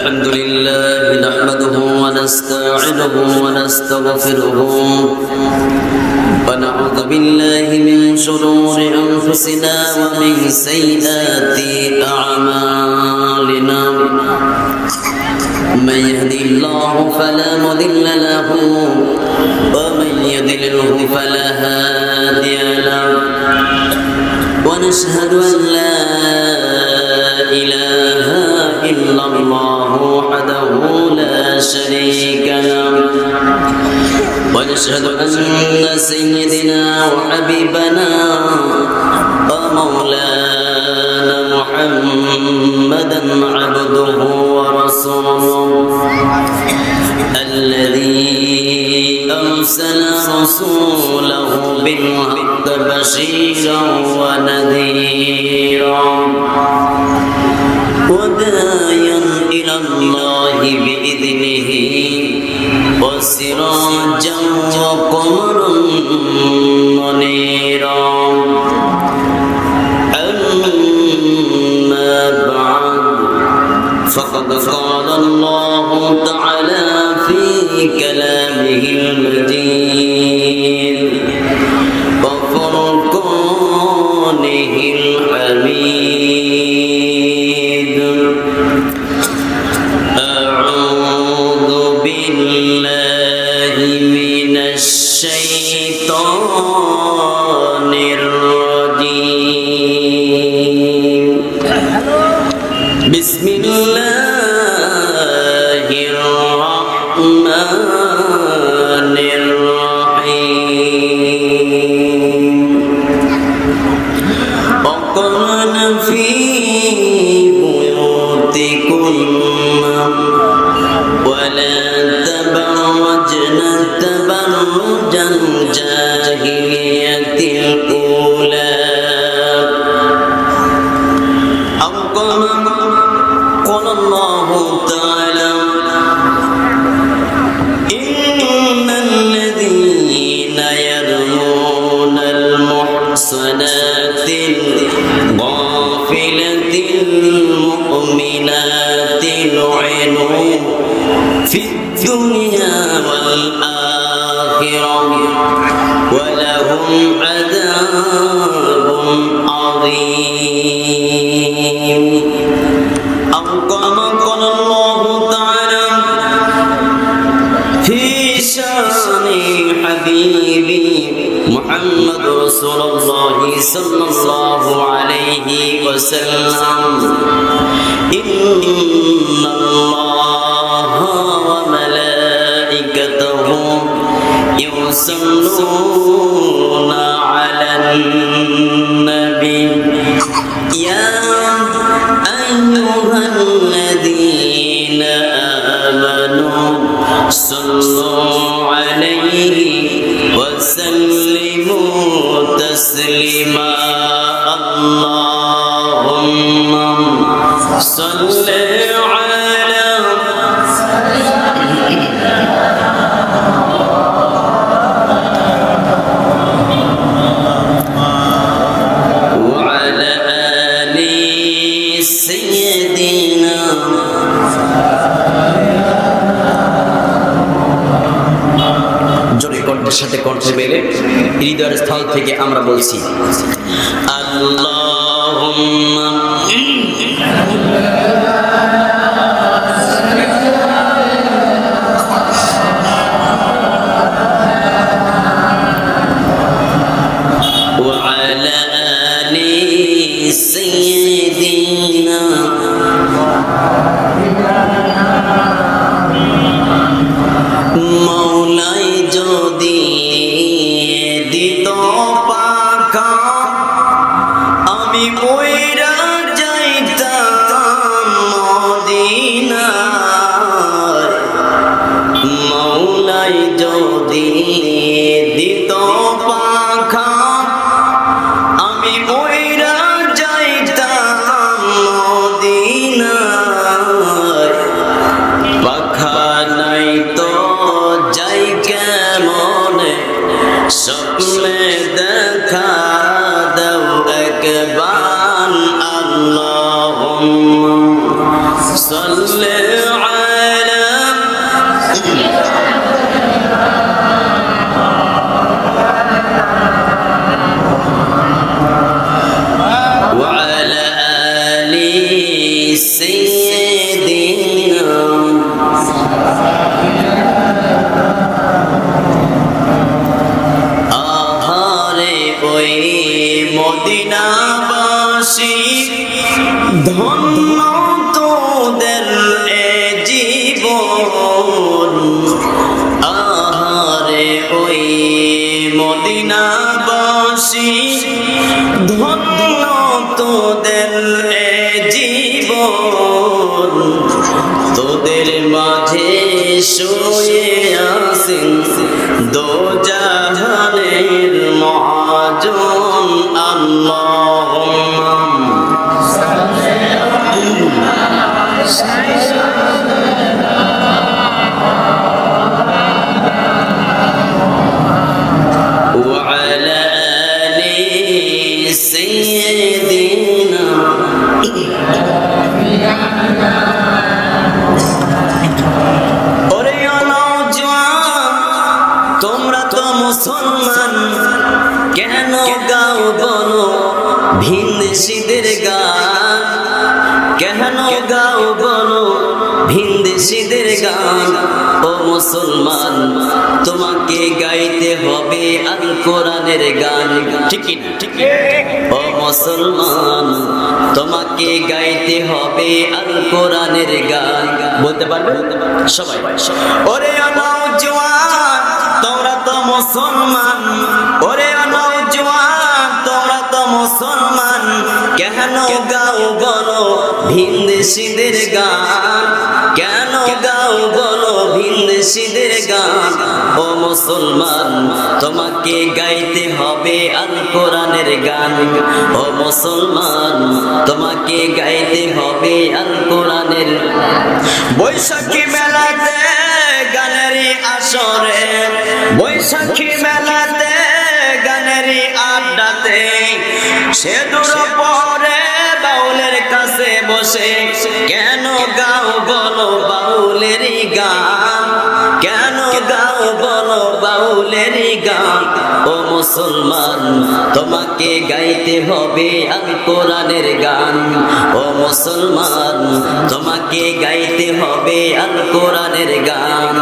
الحمد لله نحمده ونستعينه ونستغفره ونعوذ بالله من شرور أنفسنا ومن سيئات أعمالنا من يهدي الله فلا مضل له ومن يضلله فلا هادي له ونشهد أن لا إله إلا الله وحده لا شريك له ونشهد أن سيدنا وحبيبنا ومولانا محمدا عبده ورسوله الذي أرسل رسوله بالحق بشيرا ونذيرا وداعيا إلى الله بإذنه وسراجا وقمرا منيرا أما بعد فقد قال الله تعالى في كلامه المجيد وفرقانه الحميد أعوذ بالله من الشيطان الرجيم بسم الله الرحمن الرحيم وقرن في بيوتكن ولا تبرجن تبرج الجاهلية الأولى أو قال الله تعالى إن الذين يرمون المحصنات الغافلة المؤمنات لعنوا في الدنيا والآخرة ولهم عذاب عظيم أو كما قال الله تعالى في شأن حبيبي محمد رسول الله صلى الله عليه وسلم إن الله وملائكته يصلون على النبي يا أيها الذين آمنوا صلوا عليه وسلموا تسليما اللهم صل على وعلى آل سيدنا জোরে কণ্ঠের সাথে কণ্ঠে মেলে হৃদয়ের স্থল থেকে আমরা বলছি আল্লাহুম্মা وعلى آل سيدنا মৌলাই যদি দিত পাখা আমি ওইরা বাসী ধন্য তোদের এ জীবন আহারে ওই মদিনাবাসী ধন্য তোদের এ জীবন তোদের মাঝে শুয়ে আছেন দোজাহানের মহাজন আল্লাহুম্মা ওয়া আলা আলি সাইয়্যিদিনা ওরে নওজোয়ান তোমরা তো মুসলমান কেন গাও বলো ভিনদেশীদের গান কেন গাও বলো ভিনদেশীদের গান ও মুসলমান তোমাকে গাইতে হবে আল কোরআনের গান ঠিক না ঠিক ও মুসলমান তোমাকে গাইতে হবে আল কোরআনের গান বলতে পারবে সবাই ওরে নওজোয়ান তোমরা তো মুসলমান ওরে নওজোয়ান তোমরা তো মুসলমান কেন গাও বলো ভিনদেশীদের গান কেন গাও বলো ভিনদেশীদের গান ও মুসলমান তোমাকে গাইতে হবে আল কোরআনের গান ও মুসলমান তোমাকে গাইতে হবে আল কোরআনের বৈশাখী মেলাতে গানেরই আসরে বৈশাখী মেলাতে গানেরই আড্ডাতে সে দূর পরে বাউলের কাছে বসে কেন গাও বলো বাউলেরই গান কেন গাও বলো বাউলেরই গান ও মুসলমান তোমাকে গাইতে হবে আল কোরআনের গান ও মুসলমান তোমাকে গাইতে হবে আল কোরআনের গান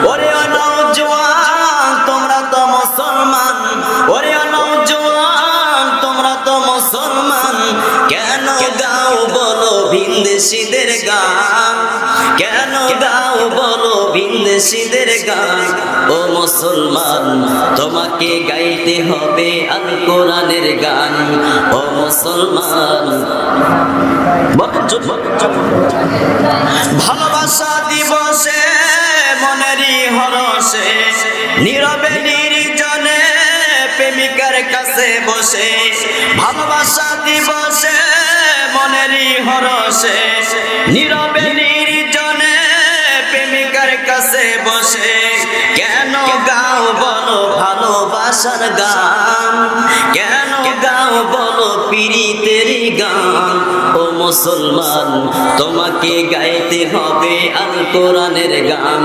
ওরে নওজোয়ান তোমরা তো মুসলমান ওরে নওজোয়ান তোমরা তো মুসলমান কেন গাও বলো ভিনদেশীদের গান কেন গাও বলো ভিনদেশীদের গান ও মুসলমান তোমাকে গাইতে হবে আল কোরআনের গান ও মুসলমান ভালোবাসা দিবসে মনেরই হরসে নীরবে নির্জনে প্রেমিকার কাছে বসে ভালোবাসা দিবসে মনেরই হরসে নীরবে নির্জনে প্রেমিকার কাছে বসে কেন গাও বলো ভালোবাসার গান কেন গাও বলো পীড়িতের গান ও মুসলমান তোমাকে গাইতে হবে আল কোরআনের গান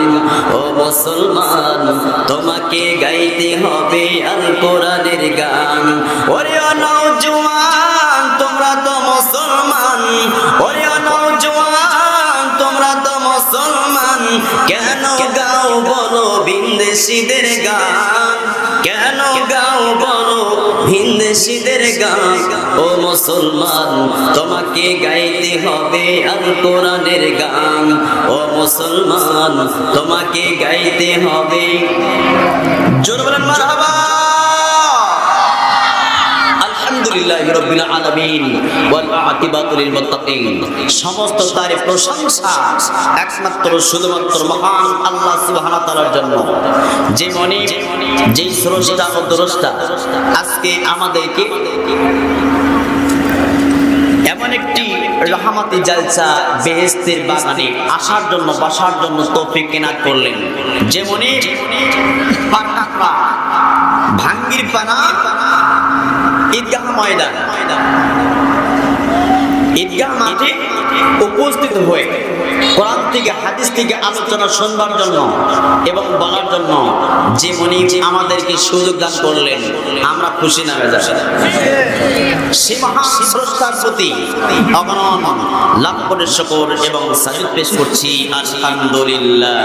ও মুসলমান তোমাকে গাইতে হবে আল কোরআনের গান ওরে নওজোয়ান তোমরা তো মুসলমান ওরে নওজোয়ান তোমরা তো মুসলমান কেন গাও বলো ভিনদেশীদের গান কেন গাও বলো ভিনদেশীদের গান ও মুসলমান তোমাকে গাইতে হবে আল কোরআনের গান ও মুসলমান তোমাকে গাইতে হবে জোরে বলেন মারহাবা আলহামদুলিল্লাহি রাব্বিল আলামিন ওয়াল আকিবাতু লিল মুত্তাকিন সমস্ত তারিফ প্রশংসা একমাত্র শুধুমাত্র মহান আল্লাহ সুবহানাহু ওয়া তাআলার জন্য যে মনিব যে স্রষ্টা ও দ্রষ্টা আজকে আমাদেরকে এমন একটি রহমতি জালসা বেহেশতের বাগানে আসার জন্য বসার জন্য তৌফিক এনায়েত করলেন যেমনি পাটকাকড়া ভাঙ্গির পানা ঈদগাহ ময়দান ঈদগাহ মাঠে উপস্থিত হয়ে কোরআন থেকে হাদিস থেকে আলোচনা শুনবার জন্য এবং বলার জন্য যে উনি আমাদেরকে সুযোগ দান করলেন, আমরা খুশি না বেজার। সে মহান স্রষ্টার প্রতি অগণন লাখ কোটি শুকর এবং সাজুদ পেশ করছি আলহামদুলিল্লাহ।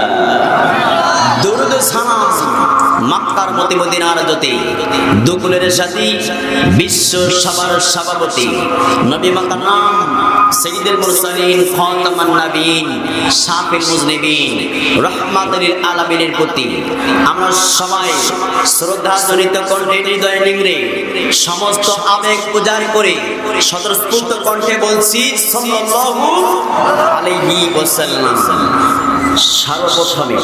দরুদ সালাম মক্কার মতি মদিনার জ্যোতি দুকুলের সাথী বিশ্ব সবার সভাপতি নবী মাকাম সাইয়্যিদুল মুরসালিন খাতামান নবীন শাফিউল মুজনিবিন রাহমাতুল লিল আলামিনের প্রতি আমরা সবাই শ্রদ্ধা জনিত কণ্ঠে হৃদয় নিংড়ে সমস্ত আবেগ উজাড় করে স্বতঃস্ফূর্ত কণ্ঠে বলছি সাল্লাল্লাহু আলাইহি ওয়াসাল্লাম। সর্বপ্রথমে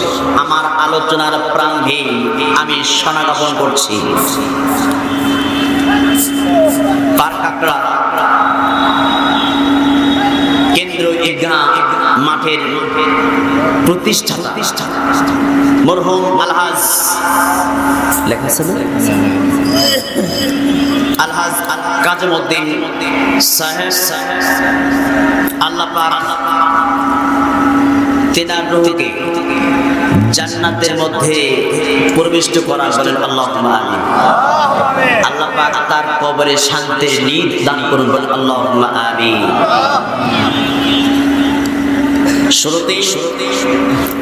আমার আলোচনার প্রারম্ভে আমি শোনা জ্ঞাপন করছি পারকাকড়া কেন্দ্র ঈদগাহ মাঠের প্রতিষ্ঠাতা মরহুম আলহাজ লেখা আছে না আলহাজ কাজীউদ্দিন সাহেব আল্লাহ পাক তেনার রূহকে জান্নাতের মধ্যে প্রবিষ্ট করা বলেন আল্লাহুম্মা আমিন। আল্লাহ পাক তার কবরে শান্তির নিদ দান করুন বলেন আল্লাহুম্মা আমিন। শুরুতেই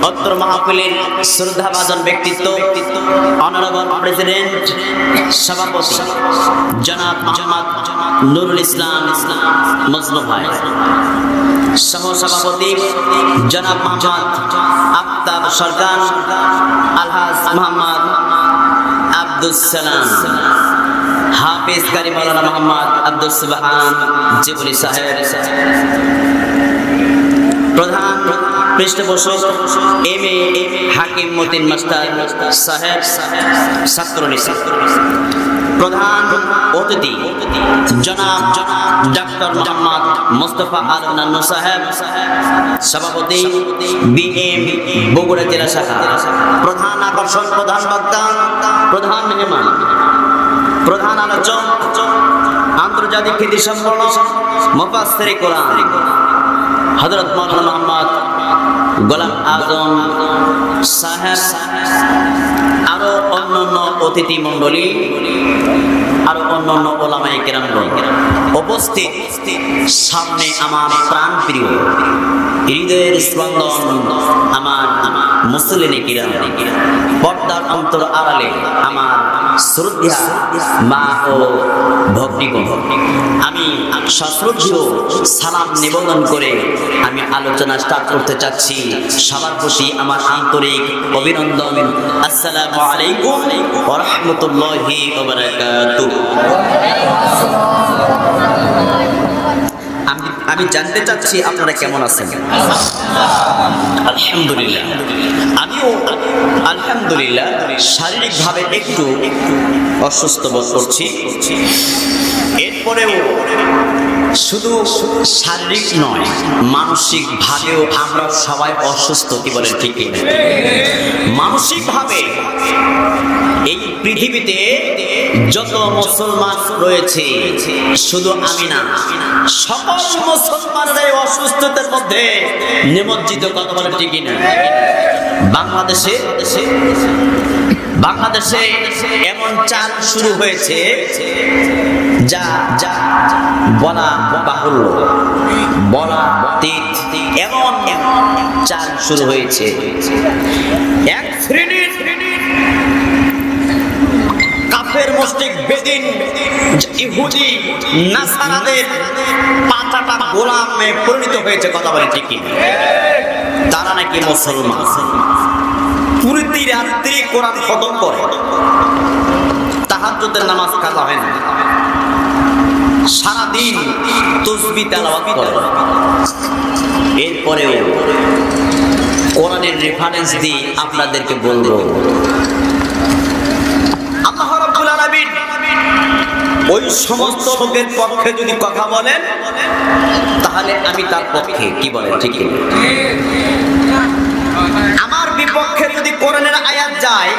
অত্র মাহফিলের শ্রদ্ধাভাজন ব্যক্তিত্ব অনারেবল প্রেসিডেন্ট সভাপতি জনাব মোহাম্মদ নুরুল ইসলাম মজনু ভাই, সহ সভাপতি জনাব মোহাম্মদ আফতাব সরকার, আলহাজ মোহাম্মদ আব্দুস সালাম, হাফেজ কারি মাওলানা মোহাম্মদ আব্দুস সুবহান জিবরি সাহেব, প্রধান পৃষ্ঠপোষক M A Hakim Matin master সাহেব ছাত্রলীগ, প্রধান অতিথি জনাব ডক্টর মোহাম্মদ মুস্তাফা আল নান্নু সাহেব, সভাপতি বিএম বগুড়া জেলা শাখা, প্রধান আকর্ষণ, প্রধান বক্তা, প্রধান মেহমান, প্রধান আলোচক, আন্তর্জাতিক খ্যাতিসম্পন্ন মুফাসসিরে কোরআন হযরত মাওলানা মোহাম্মদ গোলাম আজম সাহেব, আরো অন্যান্য অতিথি মণ্ডলী, আরো অন্যান্য ওলামায়ে কেরামগণ উপস্থিত। সামনে আমার প্রাণ প্রিয় হৃদয়ের স্পন্দন আমার মুসলিনে কিরাম, পর্দার অন্তর আড়ালে আমার শ্রদ্ধা মা ও ভক্তিগণ, আমি সশ্রদ্ধেয় সালাম নিবেদন করে আমি আলোচনা স্টার্ট করতে চাচ্ছি। সবার প্রতি আমার আন্তরিক অভিনন্দন। আসসালামু আলাইকুম ওয়া রাহমাতুল্লাহি ওয়া বারাকাতুহু। আমি জানতে চাচ্ছি আপনারা কেমন আছেন? আলহামদুলিল্লাহ, আমিও আলহামদুলিল্লাহ শারীরিকভাবে একটু অসুস্থ বোধ করছি। এরপরেও শুধু শারীরিক নয়, মানসিক ভাবেও আমরা সবাই অসুস্থ, কি বলেন ঠিক কি? মানসিক ভাবে এই পৃথিবীতে যত মুসলমান রয়েছে, শুধু আমি না, সকল মুসলমানরা অসুস্থতার মধ্যে নিমজ্জিত, কথা বলেন ঠিক না? বাংলাদেশে এমন চাল শুরু হয়েছে যা যা বলা বাহুল্য, বলা তীত, এমন চাল শুরু হয়েছে। এক শ্রেণীর কাফের মুশরিক বেদিন ইহুদি নাসারাদের পাতাটা গোলামে পরিণত হয়েছে, কথা বলে ঠিক কি? তারা নাকি মুসলমান, পুরোটি রাত্রি কোরআন খতম করে, তাহাজ্জুদের নামাজ কাজা হয় না, সারাদিন তাসবিহ তেলাওয়াত করে। এরপরেও কোরআনের রেফারেন্স দিয়ে আপনাদেরকে বলবো, আল্লাহ রাব্বুল আলামিন ওই সমস্ত লোকের পক্ষে যদি কথা বলেন, তাহলে আমি তার পক্ষে, কি বলেন ঠিক কি? আমার বিপক্ষে যদি কোরআনের আয়াত যায়,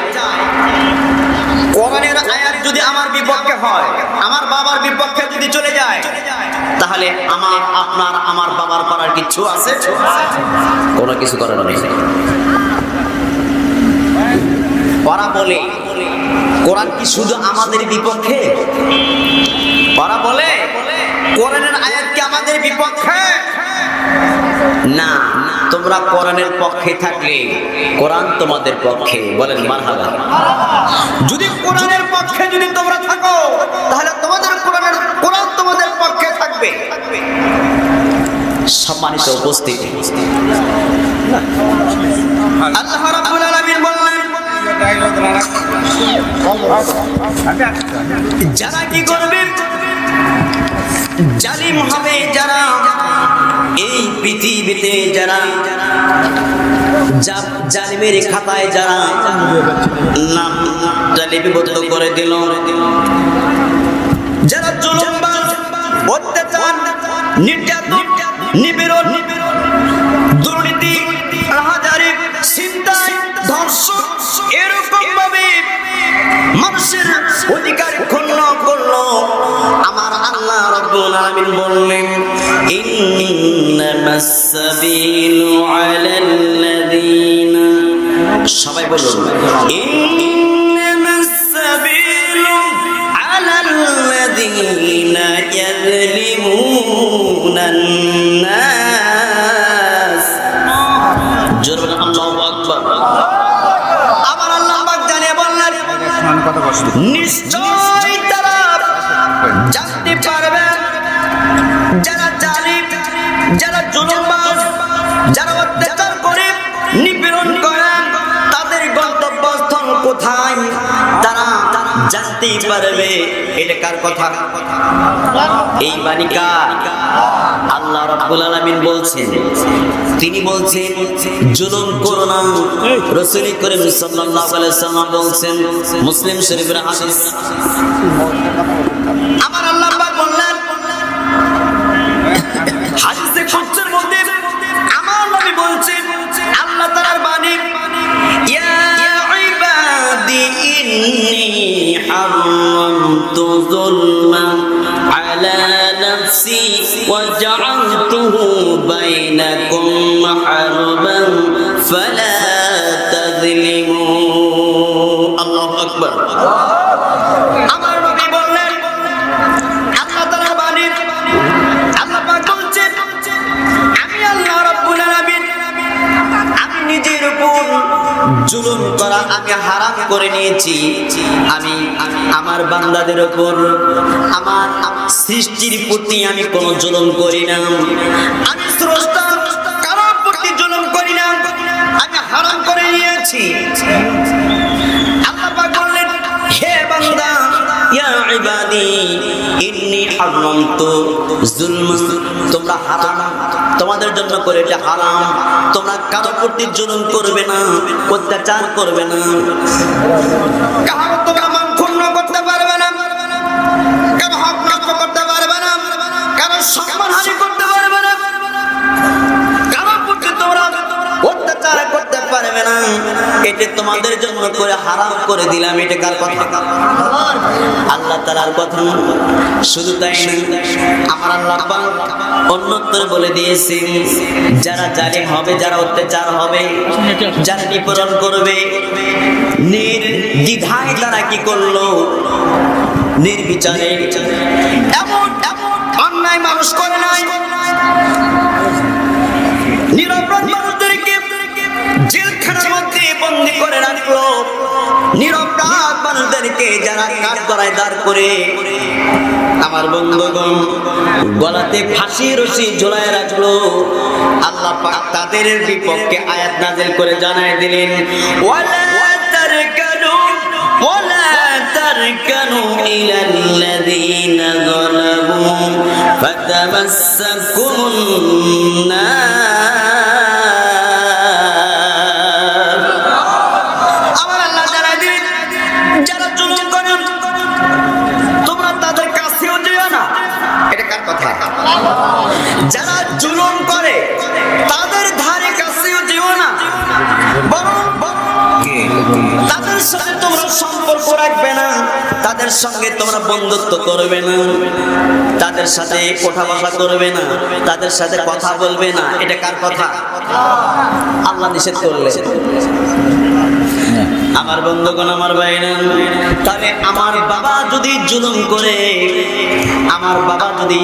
কোরআনের আয়াত যদি আমার বিপক্ষে হয়, আমার বাবার বিপক্ষে যদি চলে যায়, তাহলে তাহলে আমার বাবার করার কিছু আছে? কোনো কিছু করার নেই। ওরা বলে কোরআন কি শুধু আমাদের বিপক্ষে? ওরা বলে কোরআনের আয়াত কি আমাদের বিপক্ষে? না, তোমরা কোরআনের পক্ষে থাকলে কোরআন তোমাদের পক্ষে। বলেন মারহাবা। যদি কোরআনের পক্ষে যদি তোমরা থাকো তাহলে কোরআন তোমাদের পক্ষে থাকবে। সম্মানিত উপস্থিতি, আল্লাহ রাব্বুল আলামিন বললেন যারা কি করবে, জালিম হবে যারা, এই পৃথিবীতে যারা জালিমের খাতায় যারা নাম লিপিবদ্ধ করে দিল, যারা জুলুমবাজ, অত্যাচার, নির্যাতন, নিপীড়ন, দুর্নীতি, রাহাজারি, ছিনতাই, ধর্ষণ, এরকম ভাবে মানুষের অধিকার খর্ব করলো, আমার আল্লাহ রাব্বুল আলামিন বললেন ইন্নামাস সাবিলু আলাল্লাযিনা, সবাই বলুন ইন্নামাস সাবিলু আলাল্লাযিনা ইয়াযলিমুনান নাস। জোরে বলুন আল্লাহু আকবার। আমার আল্লাহ পাক জানিয়ে বললেন নিশ্চয় তারা জানতে পারবে যারা জালিম, যারা জুলুমবাজ, যারা অত্যাচার করে, নিপীড়ন করে, তাদের গন্তব্যস্থল কোথায় তারা জানতেই পারবে। এটা কার কথা? এই বাণী কার? আল্লাহ রাব্বুল আলামিন বলছেন, তিনি বলছেন জুলুম করো না। রাসূল করিম সাল্লাল্লাহু আলাইহি ওয়াসাল্লাম বলছেন, মুসলিম শরীফের হাদিস। আমার আল্লাহ পাক বললেন হাদিসে কুদসির মধ্যে, আমার নবী বলছেন, আল্লাহ তাআলার বাণী, ইয়া ইবাদি ইন্নী হারামতু যুলমা আলা নাফসি ওয়া জাআলতুহু বাইনাকুম মুহাররামান ফালা তাযলিমু। আল্লাহু আকবার। আমার নবী বললেন, আল্লাহ তাআলার বাণী, আল্লাহ পাক বলছেন, আমি আল্লাহ রাব্বুল আলামিন আমি নিজের উপর জুলুম করা আমি হারাম করে নিয়েছি। আমি আমার বান্দাদের উপর, আমার সৃষ্টির প্রতি আমি কোনো জুলুম করি না। আমি স্রষ্টা, কারোর প্রতি জুলুম করি না, আমি হারাম করে নিয়েছি। আল্লাহ পাক বললেন, হে বান্দা, ইয়া ইবাদি ইন্নী হারামতু যুলমা, তোমরা হারাম, তোমাদের জন্য করে এটা হারাম, তোমরা কারোর প্রতি জুলুম করবে না, অত্যাচার করবে না, কারো তোমরা মান ক্ষুণ্ণ করতে পারবে না, কারো হক নষ্ট করতে পারবে না, কারো সম্মানহানি করতে পারবে না, কারোর প্রতি তোমরা অত্যাচার করতে পারবে না। এটা তোমাদের জন্য করে হারাম করে দিলাম। এটা কার কথা? আল্লাহ তাআলার কথা। শুধু তাই না, আমার আল্লাহ পাক অন্যত্র বলে দিয়েছেন, যারা জালিম হবে, যারা অত্যাচার হবে, যারা নিপীড়ন করবে, নির্দ্বিধায় তারা কি করলো? নির্বিচারে এমন অন্যায় মানুষ করে নাই। নিরপরাধ মানুষদেরকে জেলখানার মধ্যে বন্দী করে রাখলো, নিরপরাধ মানুষদেরকে যারা কাঠগড়ায় দাঁড় করে, আমার বন্ধুগণ, গলাতে ফাঁসি রশি ঝোলায় রাখলো। আল্লাহ পাক তাদের বিপক্ষে আয়াত নাযিল করে জানায় দিলেন, ওয়ালা তারকানু ইলাল্লাযীনা যালামু ফাতামাসসাকুমুন নার। আমার আল্লাহ জানায় দিলেন, যারা জুলুম করে তোমরা তাদের কাছেও যেও না। এটা কার কথা? যারা জুলুম করে তাদের ধারে কাছেও যেও না, বরং তাদের সাথে তোমরা সম্পর্ক রাখবে না, তাদের তাদের সঙ্গে তোমরা বন্ধুত্ব করবে না, তাদের সাথে কথা বসা করবে না, তাদের সাথে কথা বলবে না। এটা কার কথা? আল্লাহ নিষেধ করলেন। আমার বন্ধুগণ, আমার ভাইরা, তাহলে আমার বাবা যদি জুলুম করে, আমার বাবা যদি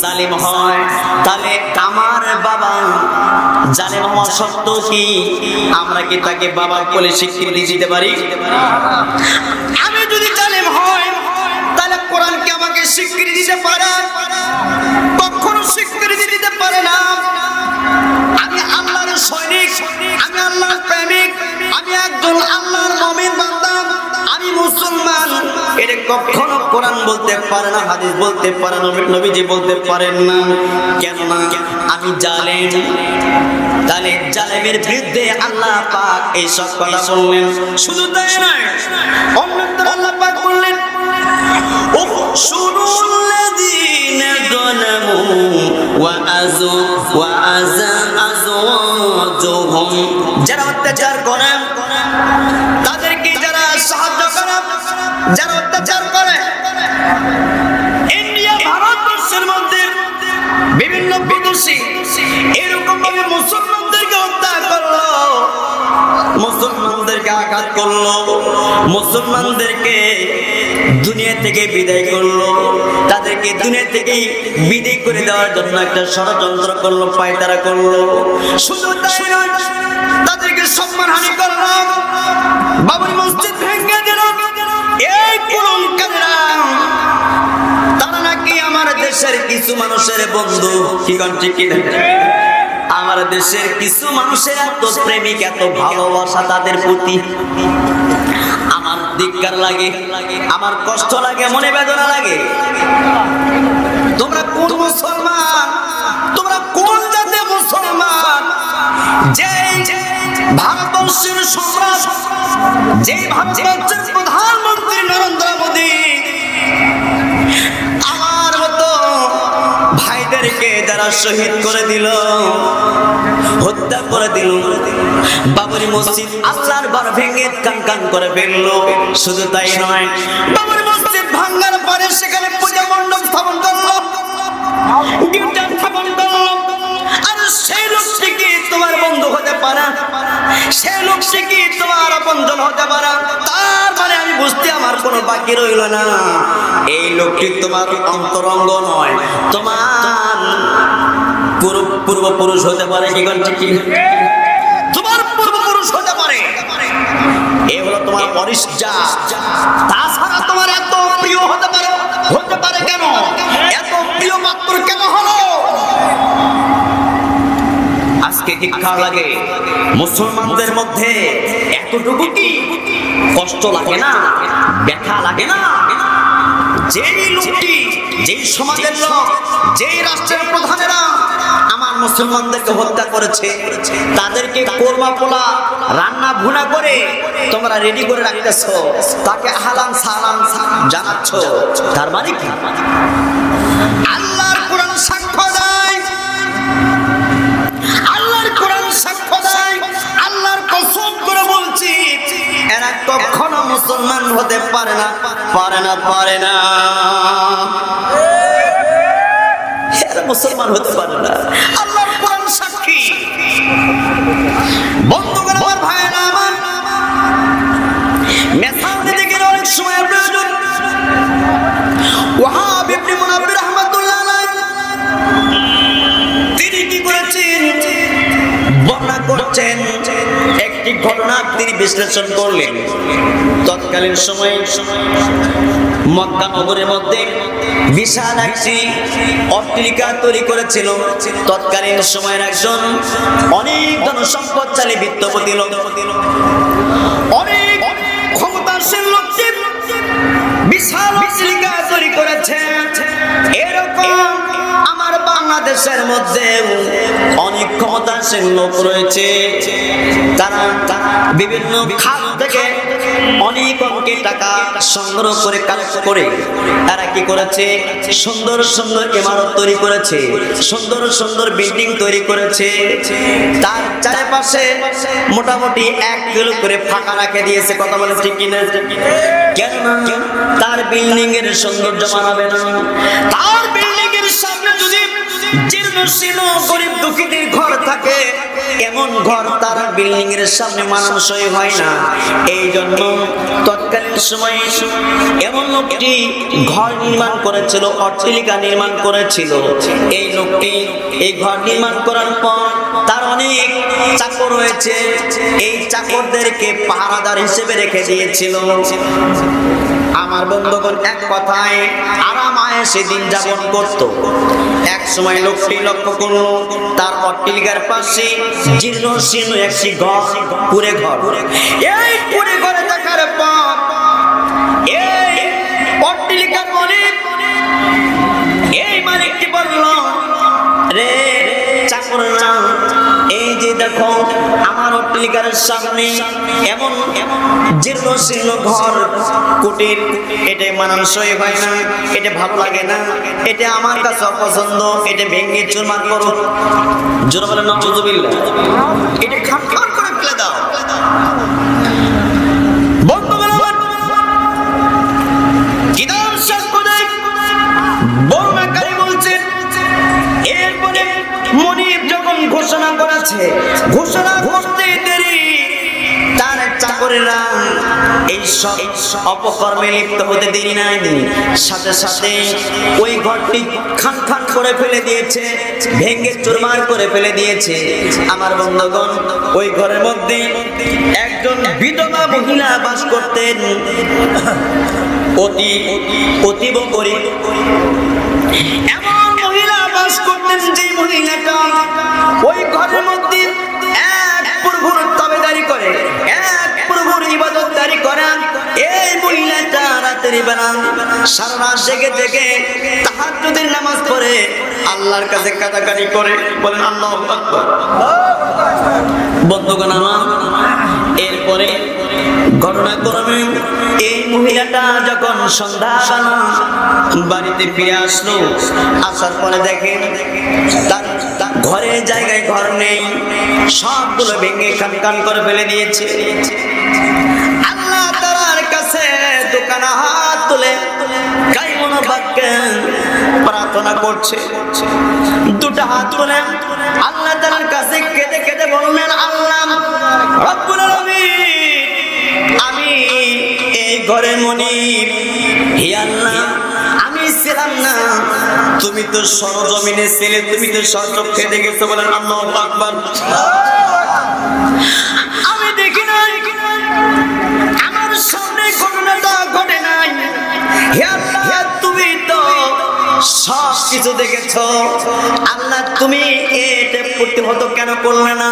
জালিম হয়, তাহলে আমার বাবা জালিম হওয়া সত্ত্বেও কি আমরা কি তাকে বাবা বলে স্বীকৃতি দিতে পারি? আমি যদি জালিম হয়, তাহলে কোরআন কি আমাকে স্বীকৃতি দিতে পারে? কখনো স্বীকৃতি দিতে পারে না। আমি আল্লাহর সৈনিক, আমি আল্লাহর প্রেমিক, আমি একজন আল্লাহর মুমিন বান্দা, আমি মুসলমান। এটা কখনো কোরআন বলতে পারে না, হাদিস বলতে পারে না, নবীজি বলতে পারেন না। কেন না? আমি জালেম। তাহলে জালেমের বিরুদ্ধে আল্লাহ পাক এই সব কথা বললেন। শুধু তাই নয়, অন্যত্র আল্লাহ পাক বললেন, উহশুরুল্লাযীনা যালামু ওয়া আযওয়াজুহুম, যারা অত্যাচার করে তাদেরকে যারা সাহায্য করে, যারা অত্যাচার করে। ইন্ডিয়া ভারতবর্ষের মধ্যে বিভিন্ন বিদেশি এরকম ভাবে মুসলমানদেরকে হত্যা করলো, মুসলমানদেরকে আঘাত করলো, মুসলমানদেরকে দুনিয়া থেকে বিদায় করলো, তাদেরকে দুনিয়া থেকে বিদায় করে দেওয়ার জন্য একটা ষড়যন্ত্র করলো, পায়তারা করলো। শুধু তাই নয়, তাদেরকে সম্মানহানি করলো, বাবরি মসজিদ ভেঙে দিল। এই কুলঙ্কারীরা তারা নাকি আমার দেশের কিছু মানুষের বন্ধু। কি কোন ঠিক কি? আমার দেশের কিছু মানুষের এত প্রেমিক, এত ভালোবাসা তাদের প্রতি, আমার ধিক্কার লাগে, আমার কষ্ট লাগে, মনে বেদনা লাগে। তোমরা কোন মুসলমান? তোমরা কোন জাতের মুসলমান? যে ভারতবর্ষের সম্রাট, যে ভারতবর্ষের প্রধানমন্ত্রী নরেন্দ্র মোদী আমার মতো ভাইদেরকে যারা শহীদ করে দিল, হত্যা করে দিল, বাবরি মসজিদ আল্লাহর ঘর ভেঙে কান করে ফেললো। শুধু তাই নয়, বাবরি মসজিদ ভাঙার পরে সেখানে পূজা মণ্ডপ স্থাপন করলো, গির্জা স্থাপন করলো। আর সেই লোকটি কি তোমার বন্ধু হতে পারে? সেই লোকটি কি তোমার আপনজন হতে পারে? তার মানে আমি বুঝতে আমার কোনো বাকি রইল না, এই লোকটি তোমার অন্তরঙ্গ নয়, তোমার পূর্বপুরুষ হতে পারে। কি কোন ঠিক? তোমার পূর্বপুরুষ হতে পারে। এই হলো তোমার অরিষ্টা। তাছাড়া তোমার এত প্রিয় হতে পারে? হতে পারে কেন? এত প্রিয় মাত্র কেন হলো? আজকে ধিক্কার লাগে, মুসলমানদের মধ্যে এতটুকু কি কষ্ট লাগে না, ব্যথা লাগে না? যেই লোকটি, যেই সমাজের লোক, যেই রাষ্ট্রের প্রধানেরা আমার মুসলমানদেরকে হত্যা করেছে, তাদেরকে কোরমা পোলা রান্না ভুনা করে তোমরা রেডি করে রাখতেছো, তাকে আহলান সালাম জানাচ্ছ। তার মানে কি? আল্লাহর কোরআন সাক্ষ্য দেয়, আল্লাহর কোরআন সাক্ষ্য দেয়, আল্লাহর কসম করে বলছি, এরা কখনো মুসলমান হতে পারে না, পারে না, পারে না। এরা মুসলমান হতে পারে না, আল্লাহর কোরআন সাক্ষী। বন্ধুগণ, আমার ভাইয়েরা আমার, মেসাল দিতে গেলে অনেক সময় প্রয়োজন। ওয়াহাব ইবনে মুনাব্বির রাহমাতুল্লাহ আলাইহি তিনি কি করেছেন বর্ণনা করছেন, একটি ঘটনা তিনি বিশ্লেষণ করলেন। তৎকালীন সময়ে মক্কা নগরের মধ্যে বিশাল একটি অট্টালিকা তৈরি করেছিল তৎকালীন সময়ের একজন অনেক ধনসম্পদশালী বিত্তপতি লোক, অনেক ক্ষমতাশীল লোক বিশাল অট্টালিকা তৈরি করেছে। এরকম আমার বাংলাদেশের মধ্যে অনেক ক্ষমতাশীল লোক রয়েছে, তারা বিভিন্ন খাত থেকে অনেক অঙ্কের টাকা সংগ্রহ করে কালেক্ট করে তারা কি করেছে, সুন্দর সুন্দর ইমারত তৈরি করেছে, সুন্দর সুন্দর বিল্ডিং তৈরি করেছে। তার চারপাশে মোটামুটি 1 কিলো করে ফাঁকা রেখে দিয়েছে। কথা বলে ঠিক কিনা? কেননা তার বিল্ডিং এর সৌন্দর্য মানাবে না। তার বিল্ডিং এর সামনে যদি জীর্ণ শীর্ণ গরিব দুঃখীদের ঘর থাকে, এমন ঘর তার বিল্ডিং এর সামনে মানানসই হয় না। এই জন্য তৎকালীন সময়ে এমন লোকটি ঘর নির্মাণ করেছিল, অট্টালিকা নির্মাণ করেছিল। এই লোকটি এই ঘর নির্মাণ করার পর তার অনেক চাকর রয়েছে, এই চাকরদেরকে পাহারাদার হিসেবে রেখে দিয়েছিল। আমার বন্ধুগণ, এক কথায় আরাম আয়েশে দিন যাপন করত। এক সময় লোকটি লক্ষ্য করল তার অট্টালিকার পাশে জীর্ণ শীর্ণ একটি ঘর, কুঁড়ে ঘর। এই কুঁড়ে ঘরে দেখার পর এই অট্টালিকার মালিক, এই মালিকটি বলল, রে চাকররা, এই যে দেখো আমার অট্টালিকার সামনে এমন জীর্ণ শীর্ণ ঘর, কুটির, এটা মানানসই হয় না, এটা ভালো লাগে না, এটা আমার কাছে অপছন্দ, এটা ভেঙে চুরমার করো। জোরে বলেন নাউযুবিল্লাহ। এটা খাম খাম করে ফেলে দাও। বন্ধুগণ, কিতাব শাস্ত্রে বর্ণনাকারী বলছেন, এরপরে মনিব যখন ঘোষণা করেছে, ঘোষণা করতে দেরি তার চাকরেরা এই সব অপকর্মে লিপ্ত হতে দেরি নাই, সাথে সাথে ওই ঘরটি খান খান করে ফেলে দিয়েছে, ভেঙে চুরমার করে ফেলে দিয়েছে। আমার বন্ধুগণ, ওই ঘরের মধ্যে একজন বিধবা মহিলা বাস করতেন, অতীব গরীব। এমন মহিলা বাস করতেন যে মহিলাটা ওই ঘরের মধ্যে এক প্রভুর তাবেদারি করে, এক প্রভুর ইবাদতদারি করে। এই মহিলাটা রাতের বেলা সারা রাত জেগে জেগে তাহাজ্জুদের নামাজ পড়ে আল্লাহর কাছে কাঁদাকাটি করে। বলেন আল্লাহু আকবার। বন্ধুগণ আমার, এরপরে ঘটনাক্রমে এই মহিলাটা যখন সন্ধ্যাবেলা বাড়িতে ফিরে আসলো, আসার পরে দেখেন তার ঘরের জায়গায় ঘর নেই, সবগুলো ভেঙে খান খান করে ফেলে দিয়েছে। আল্লাহ তাআলার কাছে দোকানে হাত তুলে কাইমনা বাক্যে প্রার্থনা করছে। দুটো হাত তুলে আল্লাহ তাআলার কাছে কেঁদে কেঁদে বললেন, আল্লাহ রব্বুল আলামিন, আমি এই ঘরের মনিব, হে আল্লাহ, আমি ছিলাম না, তুমি তো সরজমিনে ছিলে, তুমি তো সচক্ষে দেখেছো। বলেন আল্লাহু আকবার। আমি দেখি নাই, আমার সামনে ঘটনাটা ঘটে নাই। হে আল্লাহ, তুমি তো সব কিছু দেখেছো। আল্লাহ, তুমি এটা প্রতিহত কেন করলে না?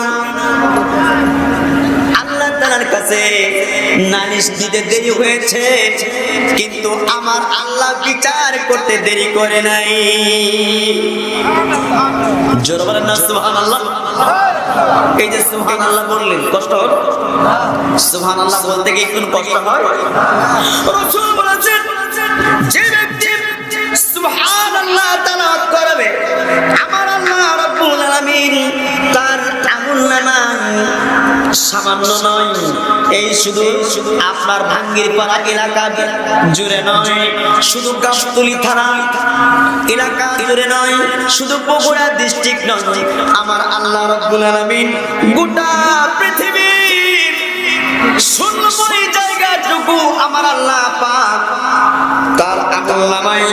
আল্লাহ তাআলার কাছে নালিশ দিতে দেরি হয়েছে, কিন্তু আমার আল্লাহ বিচার করতে দেরি করে নাই। জোরে বলেন না সুবহানাল্লাহ। এই যে সুবহানাল্লাহ বললেন, কষ্ট হল? সুবহানাল্লাহ বলতে কি কোন কষ্ট হয়? রাসূল বলেছেন, যে ব্যক্তি সুবহানাল্লাহ তেলাওয়াত করবে, আমার আল্লাহ রাব্বুল আলামিন তার আমলনামা সামান্য নয়, এই শুধু আপনার ভাঙ্গিরপাড়া এলাকা জুড়ে নয়, শুধু গাবতলী থানা এলাকা জুড়ে নয়, শুধু বগুড়া ডিস্ট্রিক্ট নয়, আমার আল্লাহ রাব্বুল আলামিন গোটা পৃথিবীর সুন্দরী জায়গাটুকু আমার আল্লাহ পাক তার আমলনামায়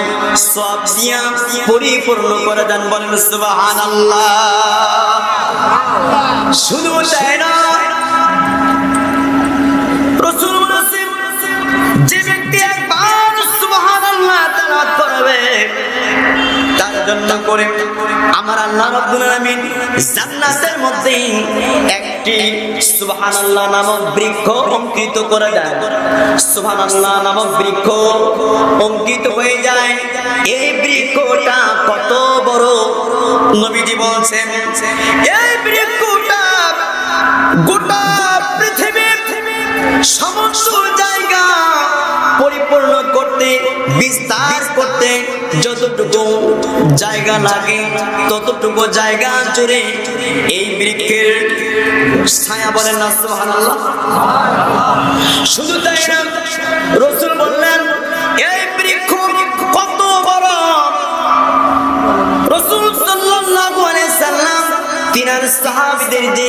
সওয়াব দিয়া পরিপূর্ণ করে দেন। বলেন সুবহানাল্লাহ। শুধু তাই না, রাসূল বলেছেন, যে ব্যক্তি একবার সুবহানাল্লাহ তেলাওয়াত করবে, তার জন্য করে আমার আল্লাহ রাব্বুল আলামিন জান্নাতের মধ্যে একটি সুবহানাল্লাহ নামক বৃক্ষ অঙ্কিত করে দেন। সুবহানাল্লাহ নামক বৃক্ষ অঙ্কিত হয়ে যায়। এই বৃক্ষটা কত বড়, নবীজি বলছেন, এই বৃক্ষটা গোটা পৃথিবীর সমস্ত পরিপূর্ণ করতে, বিস্তার করতে যতটুকু জায়গা লাগে ততটুকু জায়গা জুড়ে এই বৃক্ষের ছায়া, বলেন না সুবহানাল্লাহ। শুধু তাই না, রাসূল বললেন এই বৃক্ষ কত বড়। রাসূল সাল্লাল্লাহু আলাইহি সাল্লাম তিনার সাহাবীদের যে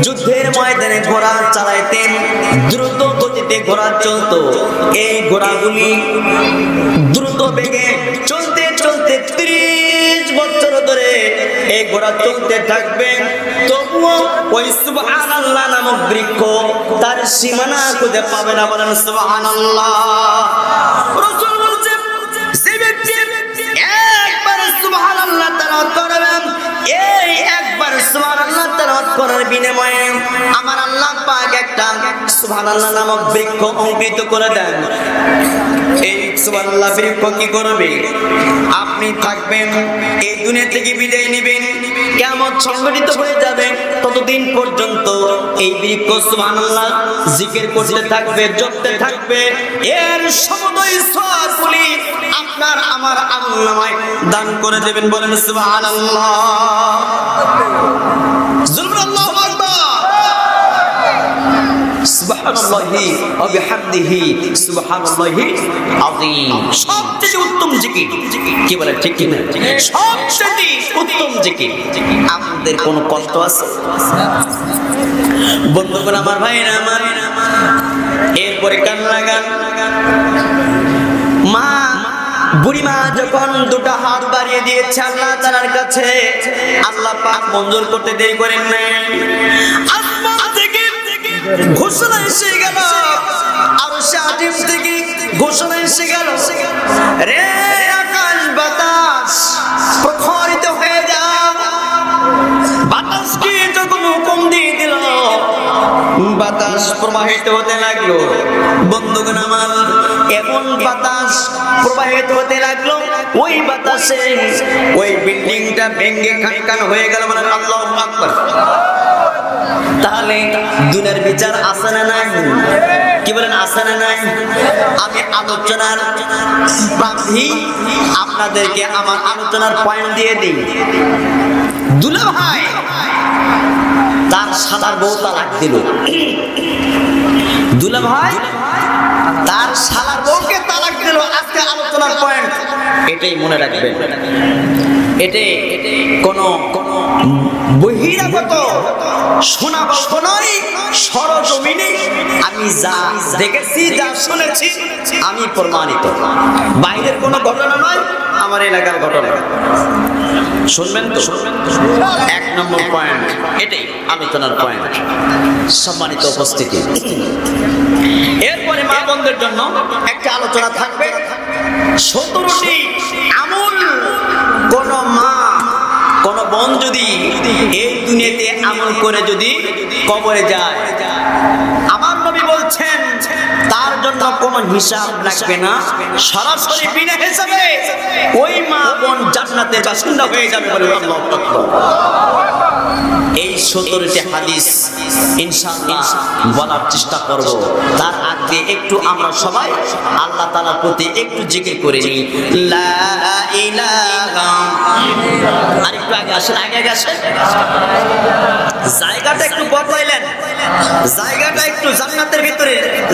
যুদ্ধের ময়দানে ঘোড়া চালাইতেন, দ্রুত গতিতে ঘোড়া চলতো, এই ঘোড়াগুলি দ্রুত বেগে চলতে চলতে 30 বছর ধরে এই ঘোড়া চলতে থাকবে, তবুও ওই সুবহানাল্লাহ নামক বৃক্ষ তার সীমানা খুঁজে পাবে না, বলেন সুবহানাল্লাহ। রাসূল বলেছেন যে ব্যক্তি একবার সুবহানাল্লাহ তেলাওয়াত করবে, এই একবার সুবহানাল্লাহ তেলাওয়াত করার বিনিময়ে আমার আল্লাহ পাক একটা সুবহানাল্লাহ নামক বৃক্ষ অঙ্কিত করে দেন। এই সুবহানাল্লাহ বৃক্ষ কি করবে? আপনি থাকবেন, এই দুনিয়া থেকে বিদায় নেবেন, কিয়ামত সংঘটিত হয়ে যাবে, ততদিন পর্যন্ত এই বৃক্ষ সুবহানাল্লাহ জিকির করতে থাকবে, জপতে থাকবে। এর সমুদয় সওয়াবগুলি আপনার আমার আমলনামায় দান করে দেবেন, বলেন সুবহানাল্লাহ। আল্লাহু আকবার, সুবহানাল্লাহি ওয়া বিহামদিহি সুবহানাল্লাহি আযীম। সবচেয়ে উত্তম জিকির কি বলে, ঠিক কি না? সবচেয়ে উত্তম জিকির। আমাদের কোনো কষ্ট আছে বন্ধুগণ, আমার ভাইরা আমার, এরপরে কান লাগান। মা, বুড়িমা যখন দুটো হাত বাড়িয়ে দিয়েছে আল্লাহ তাআলার কাছে, আল্লাহ পাক মঞ্জুর করতে দেরি করেন নাই। আসমান থেকে ঘোষণা এসে গেল, আরশে আজিম থেকে ঘোষণা এসে গেল, রে আকাশ বাতাস প্রখরিত হয়ে যাও। বাতাসকে যখন হুকুম দিয়ে দিল, বাতাস প্রবাহিত হতে লাগলো। বন্ধুগণ আমার, এমন বাতাস প্রবাহিত হতে লাগলো, ওই বাতাসে ওই বিল্ডিংটা ভেঙে খানখান হয়ে গেল, মানে আল্লাহু আকবার। তাহলে দুনিয়ার বিচার আছে না নাই? কি বলেন, আছে না নাই? আমি আলোচনার প্রান্তি আপনাদেরকে আমার আলোচনার পয়েন্ট দিয়ে দিই। দুলা ভাই তার শালার বউ তালাক দিল। দুলা ভাই তার শালার বউকে তালাক দিল। আজকে আলোচনার পয়েন্ট এটাই মনে রাখবেন। এটাই কোন বহিরাগত শোনাই সরজমিনে আমি যা দেখেছি, যা শুনেছি, আমি প্রমাণিত। বাইরের কোনো ঘটনা নয়, আমার এলাকার ঘটনা। শুনবেন তো? 1 নম্বর পয়েন্ট এটাই আলোচনার পয়েন্ট। সম্মানিত উপস্থিতি, এরপরে মা বোনদের জন্য একটা আলোচনা থাকবে। 17টি আমল কোন মা কোন বোন যদি এই দুনিয়াতে আমল করে যদি কবরে যায়, আমার নবী বলছেন তার জন্য কোনো হিসাব লাগবে না, সরাসরি বিনা হিসাবে ওই মা বোন জান্নাতের বাসিন্দা হয়ে যাবে, বলে আল্লাহু আকবার। এই 17টি হাদিস ইনশাআল্লাহ বলার চেষ্টা করব। তার আগে একটু আমরা সবাই আল্লাহ তাআলার প্রতি একটু জিকির করে নিই। লা ইলাহা, আরেকটু আগে আসেন, আগে আসেন। জায়গাটা একটু বদলাইলেন, জায়গাটা একটু জান্নাতের ভিতরে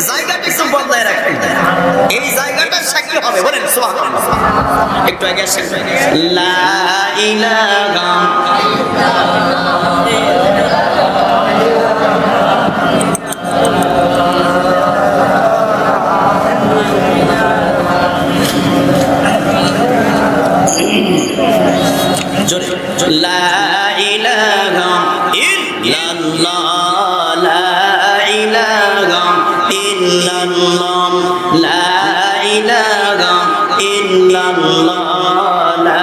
জায়গাটা একটু বদলায় রাখেন। এই জায়গাটা সাক্ষী হবে, বলেন সুবহানাল্লাহ। একটু আগে আসেন। লা ইলাহা লা ইলাহা ইল্লাল্লাহ, লা ইলাহা ইল্লাল্লাহ, লা ইলাহা ইল্লাল্লাহ, লা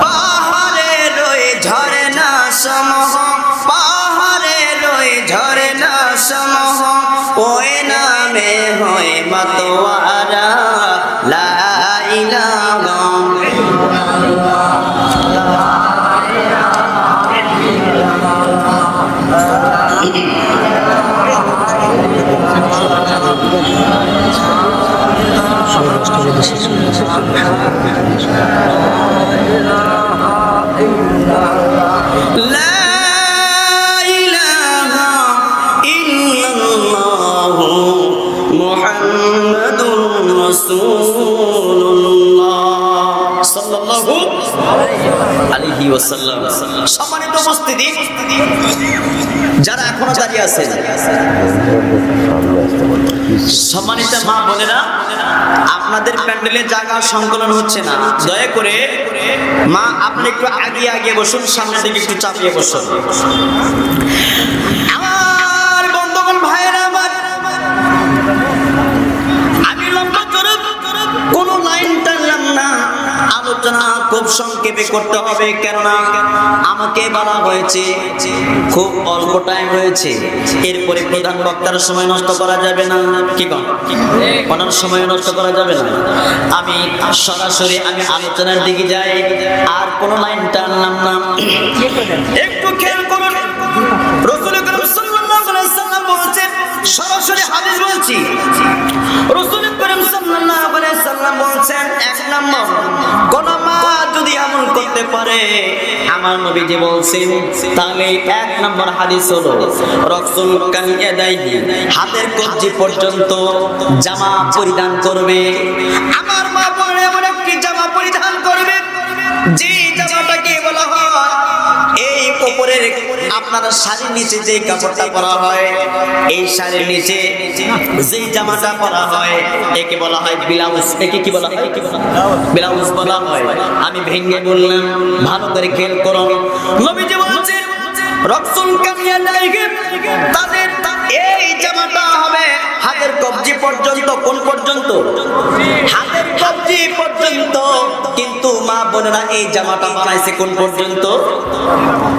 পাহাড়ে রয়ে ঝরনা সমূহ, পাহাড়ে রয়ে ঝরনা সমূহ, ওই নামে হয় মাতোয়ারা। লা ইলাহা সম্মানিত উপস্থিতি, যারা এখনো দাঁড়িয়ে আছেন, সম্মানিত মা বোনেরা, আপনাদের প্যান্ডেলে জায়গা সংকলন হচ্ছে না, দয়া করে মা আপনি একটু আগে বসুন, সামনের দিকে একটু চাপিয়ে বসুন। আমার বন্ধুগণ, ভাইয়েরা আমার, আমি লম্বা করে কোনো লাইন টানলাম না, আলোচনা খুব সংক্ষেপে করতে হবে, কেননা আমাকে বলা হয়েছে খুব অল্প টাইম রয়েছে, এরপরে প্রধান বক্তার সময় নষ্ট করা যাবে না, কি কন, ওনার সময় নষ্ট করা যাবে না। আমি সরাসরি আলোচনার দিকে যাই, আর কোনো লাইন টানলাম না। একটু খেয়াল করুন, রাসূল আকরাম সাল্লাল্লাহু আলাইহি সাল্লাম বলেছেন, সরাসরি হাদিস বলছি, রাসূল আকরাম সাল্লাল্লাহু আলাইহি সাল্লাম বলেছেন, এক নম্বর কোন মা যদি আমল করতে পারে, আমার নবীজি বলছেন, তাহলে এক নম্বর হাদিস হলো রক্সুল কানিয়াদাইহি, হাতের কবজি পর্যন্ত জামা পরিধান করবে। আমার মা পরে এমন একটি জামা পরিধান করবে, যে জামাটাকে বলা হয় এই উপরের আপনার শাড়ির নিচে যে কাপড়টা পরা হয়, এই শাড়ির নিচে যে জামাটা পরা হয়, একে বলা হয় ব্লাউজ। একে কি বলা হয়? ব্লাউজ বলা হয়। আমি ভেঙে বললাম, ভালো করে খেয়াল করুন। নবীজি বলেছেন রক্সুল কানিয়াদাইহি, তাদের এই জামাটা হবে হাতের কবজি পর্যন্ত। কোন পর্যন্ত? হাতের কবজি পর্যন্ত। কিন্তু মা বোনেরা, এই জামাটা বানাইছে কোন পর্যন্ত?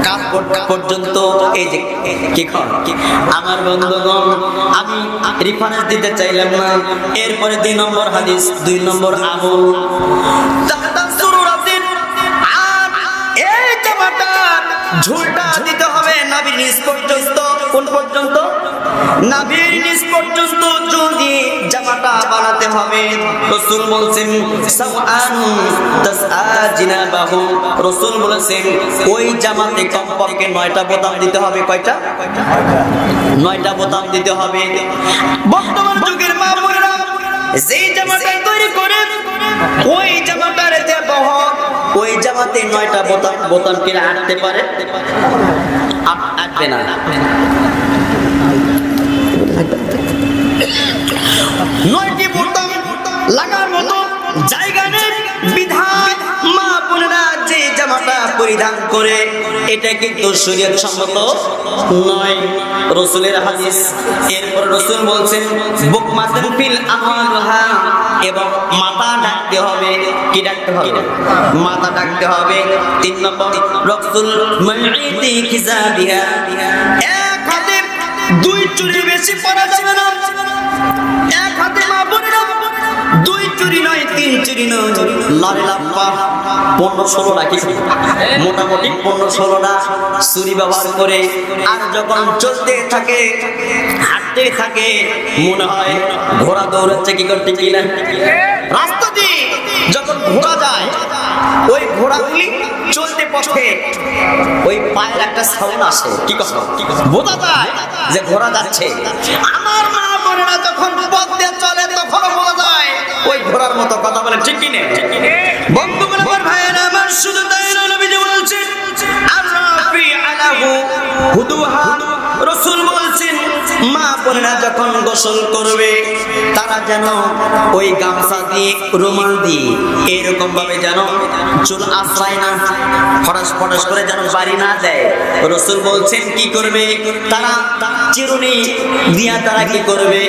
কাপড় পর্যন্ত। এই যে কি আমার বন্ধুগণ, আমি রেফারেন্স দিতে চাইলাম না। এরপরে 2 নম্বর হাদিস, 2 নম্বর আমল, এই জামাটা ঝুলটা দিতে হবে নাভির নিচ পর্যন্ত। কোন পর্যন্ত? নাভির নিচ পর্যন্ত যদি জামাটা বানাতে হবে, রাসূল বলেছেন সাওআন তাসআজিনাবাহু, রাসূল বলেছেন ওই জামাতে কমপক্ষে 9টা বোতাম দিতে হবে। কয়টা? 9টা বোতাম দিতে হবে। বর্তমান যুগের মা বোনেরা যেই জামাটা তৈরি করে, ওই জামাটার যে বহর, ওই জামাতে 9টা বোতাম কি আটতে পারে? আটবে না। 9টি বোতাম লাগার মতো জায়গা নেই, বিধান মা বোনেরা যে জামাটা পরিধান করে, এটা কিন্তু শরীয়ত সম্মত নয়, রাসূলের হাদিস। এরপর রাসূল বলছেন বুকমাতুন ফিল আমওয়ালহা, এবং মাথা ঢাকতে হবে। কি ঢাকতে হবে? মাথা ঢাকতে হবে। 3 নম্বর রক্সুল মাইতি খিজাবিহা, এক হাতে 2 চুরি বেশি পরা যাবে না। এক হাতে মা বোনেরা 2 চুরি নয়, 3 চুরি নয়, লারে লাপ্পা 15-16টা, কি মোটামুটি 15-16টা চুরি ব্যবহার করে, আর যখন চলতে থাকে, হাঁটতে থাকে, মনে হয় ঘোড়া দৌড়াচ্ছে। কি করতে কিনা রাস্তা দিয়ে যখন ঘোড়া যায়, ওই ঘোড়াগুলি চলতে পথে ওই পায়ের একটা সাউন্ড আসে, কি কথা বোঝা যায় যে ঘোড়া যাচ্ছে। আমার মা বোনেরা যখন পথ দিয়ে চলে, তখন বোঝা যায় ওই ঘোড়ার মতো কথা বলে। ঠিক কিনে বন্ধুগণ, আমার ভাইয়েরা আমার, শুধু তাই নয়, নবীজি বলছেন আররাফি আলাহু হুদুহা, রাসূল বলছেন মা বোনেরা যখন গোসল করবে, তারা যেন ওই গামছা দিয়ে, রুমাল দিয়ে এরকম ভাবে যেন চুল আশ্রয় না, ফটাস করে যেন বাড়ি না দেয়। রাসূল বলছেন কি করবে? তারা চিরুনি দিয়া তারা কি করবে?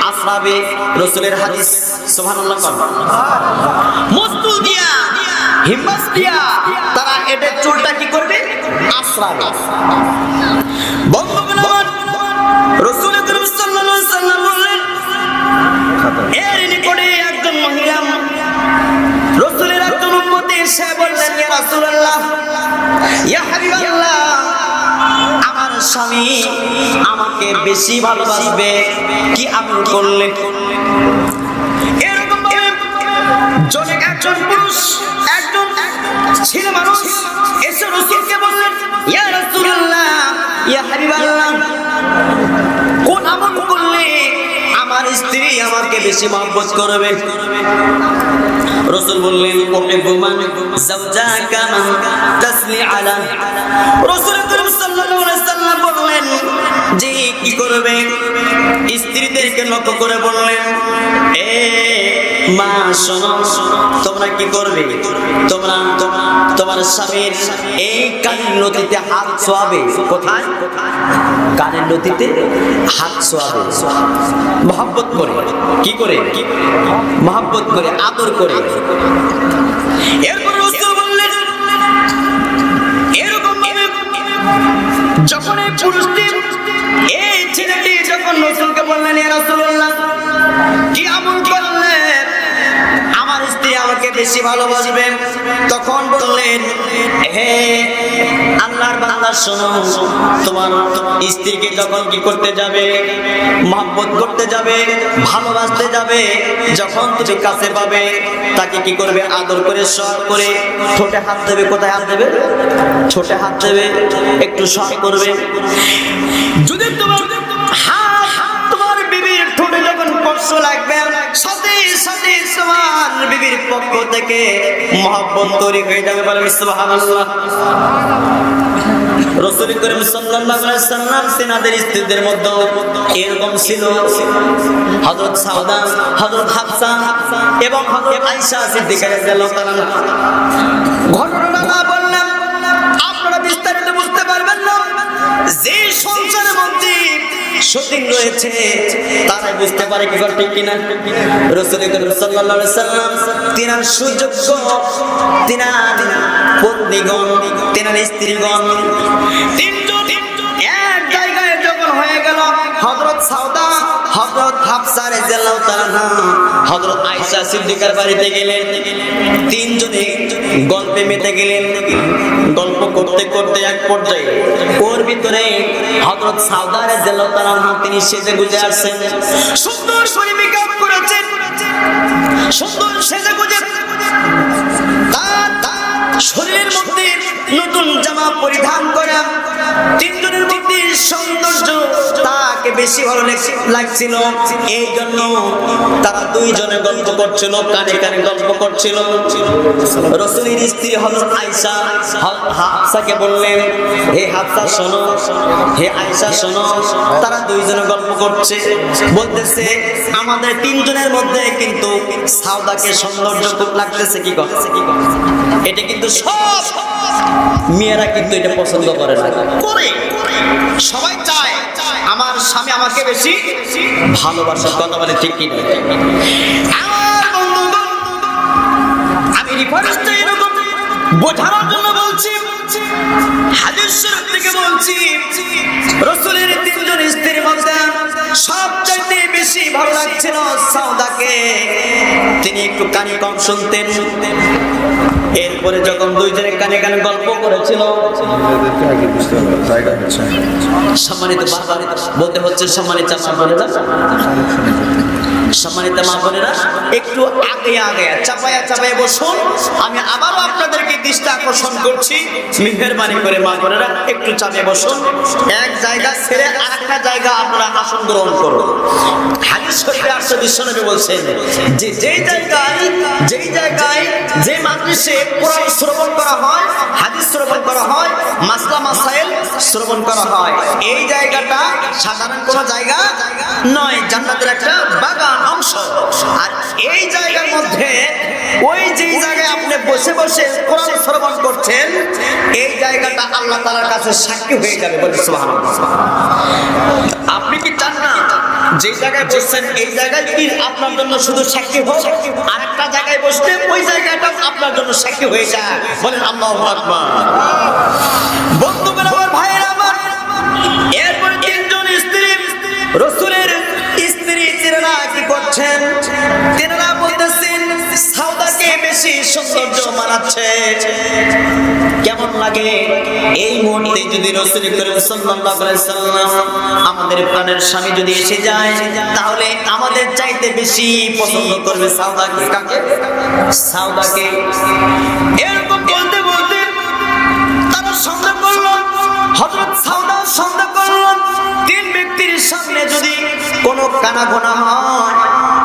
আশ্রাবে। রাসূলের হাদিস, সুবহানাল্লাহ। মস্তুল দিয়া, হিম্মাস দিয়া তারা এটা চুলটা কি করবে? আশ্রাবে। বন্ধুগণ আমার, রাসূল আকরাম সাল্লাল্লাহু আলাইহি সাল্লাম বললেন, এর নিকটে একজন মহিলা, রাসূলের একজন উম্মতি, সে বললেন ইয়া রাসূলুল্লাহ, ইয়া হাবিবাল্লাহ, আমার স্বামী আমাকে বেশি ভালোবাসবে, কি আমল করলে? এরকম ভাবে একজন পুরুষ একজন ছেলে মানুষ এসে রাসূলকে বললেন, ইয়া রাসূলুল্লাহ, ইয়া হাবিবাল্লাহ, কোন আমল করলে আমার স্ত্রী আমাকে বেশি মহব্বত করবে? রাসূল বললেন, উহিব্বু মান যাওজাকা মান তাসলি আলা। রাসূল করিম সাল্লাল্লাহু আলাইহি সাল্লাম বললেন যে কি করবে? স্ত্রীদেরকে লক্ষ্য করে বললেন, এ মা শোনো, তোমরা কি করবে? তোমরা তোমার স্বামীর এই কানের লতিতে হাত ছোঁয়াবে। কোথায়? কানের লতিতে হাত ছোঁয়াবে, মহব্বত করে। কি করে? মহব্বত করে, আদর করে। এরপর রাসূল বললেন, এরকম ভাবে যখন এই পুরুষটি এই ছেলেটি যখন রাসূলকে বললেন, ইয়া রাসূলুল্লাহ, কি আমল করলে আমার স্ত্রী আমাকে বেশি ভালোবাসবে? তখন বললেন, হে আল্লাহর বান্দা শোনো, তোমার স্ত্রীকে যখন কি করতে যাবে? মহব্বত করতে যাবে, ভালোবাসতে যাবে, যখন তুমি কাছে পাবে তাকে কি করবে? আদর করে, শখ করে, ঠোঁটে হাত দেবে। কোথায় হাত দেবে? ঠোঁটে হাত দেবে, একটু শখ করবে। যদি তোমার তোমার বিবির ঠোঁটে যখন স্পর্শ লাগবে, সাথে সাথে তোমার বিবির পক্ষ থেকে মহব্বত তৈরি হয়ে যাবে। বলেন সুবহানাল্লাহ। রাসূল করিম সাল্লাল্লাহু আলাইহি সাল্লাম সিনাদের স্ত্রীদের মধ্যে এরকম ছিল। হযরত সাউদা, হযরত হাফসা এবং হযরত আয়েশা সিদ্দিকা রাদিয়াল্লাহু তাআলা। ঘটনাটা না বললাম আপনারা বিস্তারিত বুঝতে পারবেন না। যে সংসারের মধ্যে সতীন রয়েছে তারাই বুঝতে পারে কি করে, ঠিক কিনা? রাসূল করিম সাল্লাল্লাহু আলাইহি সাল্লাম তিনার সুযোগ্য, তিনার পত্নীগণ, তিনার স্ত্রীগণ তিনজন এক জায়গায় যখন হয়ে গেল, হযরত সাউদা, হযরত হাফসা রাদিয়াল্লাহু তাআলা, হযরত আয়েশা সিদ্দিকার বাড়িতে গেলেন। তিনজনে গল্পে মেতে গেলেন। গল্প করতে করতে এক পর্যায়ে ওর ভিতরে হযরত সাউদা রাদিয়াল্লাহু তাআলা তিনি সেজে গুজে আসছেন, সুন্দর করে মেকআপ করেছেন, সুন্দর সেজে গুজে তার শরীরের মধ্যে নতুন জামা পরিধান করা। তিনজনের মধ্যে সৌন্দর্য তাকে বেশি ভালো লাগছিল। এই জন্য তারা দুইজনে গল্প করছিল, কানে কানে গল্প করছিল। রাসূলের স্ত্রী হযরত আয়েশা হাফসাকে বললেন, হে হাফসা শোনো, হে আয়েশা শোনো। তারা দুইজনে গল্প করছে, বলতেছে আমাদের তিনজনের মধ্যে কিন্তু সাউদাকে সৌন্দর্য খুব লাগতেছে। কি করছে? এটা কিন্তু সব মেয়েরা কিন্তু এটা পছন্দ করে না, করে সবাই চায় আমার স্বামী আমাকে বেশি ভালোবাসার। কথা বলে ঠিক কি না? আমার বন্ধুগণ, আমি রিফারেন্সটা এরকম বোঝানোর জন্য বলছি, হাদিস শরীফ থেকে বলছি। রাসূলের তিনজন স্ত্রীর মধ্যে সবচাইতে বেশি ভালো লাগছিল সাউদাকে। তিনি একটু কানে কম শুনতেন। এরপরে যখন দুইজনে কানে কানে গল্প করেছিল, সম্মানিত বাবা বলতে হচ্ছে, সম্মানিত মা বোনেরা, সম্মানিত মা বোনেরা, একটু আগে আগে চাপায়া চাপায়া বসুন। আমি আবারও আপনাদেরকে দৃষ্টি আকর্ষণ করছি, মেহেরবানি করে মা বোনেরা একটু চাপে বসুন। এক জায়গা ছেড়ে আরেকটা জায়গা আপনারা আসন গ্রহণ করুন। হাদিস শরীফে আসছে, বিশ্বনবী বলছেন যে যেই জায়গায় যে মাদ্রাসে কোরআন শ্রবণ করা হয়, হাদিস শ্রবণ করা হয়, মাসলা মাসাইল শ্রবণ করা হয়, এই জায়গাটা সাধারণ কোনো জায়গা নয়, জান্নাতের একটা বাগান অংশ। আর এই জায়গার মধ্যে ওই যে জায়গায় আপনি বসে বসে কোরআন শ্রবণ করছেন, এই জায়গাটা আল্লাহ তাআলার কাছে সাক্ষী হয়ে যাবে। বলে সুবহানাল্লাহ। আপনি কি চান না যে জায়গায় বসছেন এই জায়গায় কি আপনার জন্য শুধু সাক্ষী হোক, আর একটা জায়গায় বসলে ওই জায়গাটা আপনার জন্য সাক্ষী হয়ে যায়? বলেন আল্লাহু আকবার। বন্ধুগণ আমার, ভাইয়েরা আমার, এরপর তিনজন স্ত্রী, রাসূলের স্ত্রী তিনারা কি করছেন? তিনারা বলতেছেন সাউদাকে বেশি সৌন্দর্য মানাচ্ছে। কেমন কেমন লাগে এই মুহূর্তে যদি রাসূল করিম সাল্লাল্লাহু আলাইহি সাল্লাম আমাদের প্রাণের স্বামী যদি এসে যায় তাহলে আমাদের চাইতে বেশি পছন্দ করবে সাউদাকে। কাকে? সাউদাকে। এরকম বলতে বলতে তারা সন্দেহ করলো, হযরত সাউদা সন্দেহ করলো তিন ব্যক্তির সামনে যদি কোনো কানাঘোনা হয়,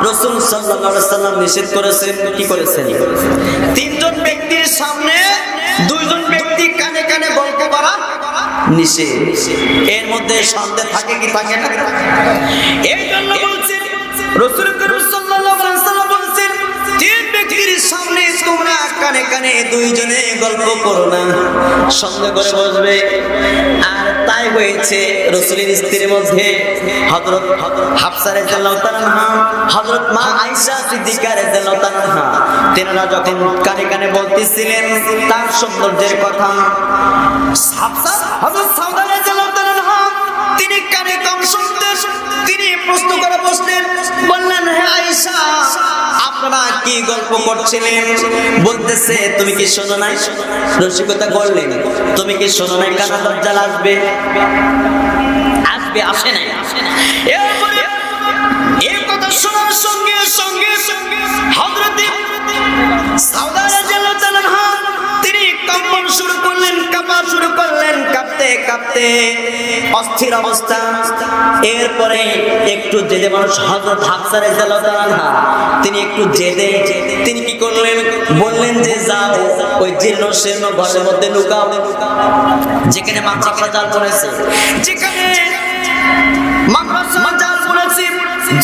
রাসূল সাল্লাল্লাহু আলাইহি সাল্লাম নিষেধ করেছেন। কি করেছেন? তিনজন ব্যক্তির সামনে দুইজন ব্যক্তি কানে কানে গল্প করা নিষেধ। এর মধ্যে সন্দেহ থাকে কি থাকে না? এই জন্য বলছেন রাসূল করিম সাল্লাল্লাহু আলাইহি সাল্লাম বলছেন তিন ব্যক্তির সামনে তোমরা কানে কানে দুইজনে গল্প করো না, সন্দেহ করে বসবে। আর তাই হয়েছে রাসূলের স্ত্রীর মধ্যে হযরত হাফসা রাদিয়াল্লাহু তাআলা আনহা, হযরত মা আয়েশা সিদ্দিকা রাদিয়াল্লাহু তাআলা আনহা, তেনারা যখন কানে কানে বলতেছিলেন তার সৌন্দর্যের কথা, হাফসা হযরত সাউদা রাদিয়াল্লাহু তাআলা আনহা তিনি কানে কম শুনতেন, তিনি প্রশ্ন করে বসলেন, বললেন হে আয়েশা আপনারা কি গল্প করছিলেন? বলতেছে তুমি কি শোনো নাই? রসিকতা করলেন, তুমি কি শোনো নাই কানা দজ্জাল আসবে? আসবে, আসে নাই? এরপরে এই কথা শোনার সঙ্গে সঙ্গে হযরত সাউদা রাদিয়াল্লাহু তাআলা আনহা তিনি কম্পন শুরু করলেন, কাঁপা শুরু করলেন, কাঁপতে কাঁপতে অস্থির অবস্থা। এরপরে একটু জেদে মানুষ হযরত হাফসা রাদিয়াল্লাহু তাআলা আনহা তিনি একটু জেদে তিনি কি করলেন? বললেন যে যাও ওই জীর্ণ শীর্ণ ঘরের মধ্যে লুকাও, যেখানে মাদ্রাসা জাল পড়েছে, যেখানে মাদ্রাসা জাল পড়েছে,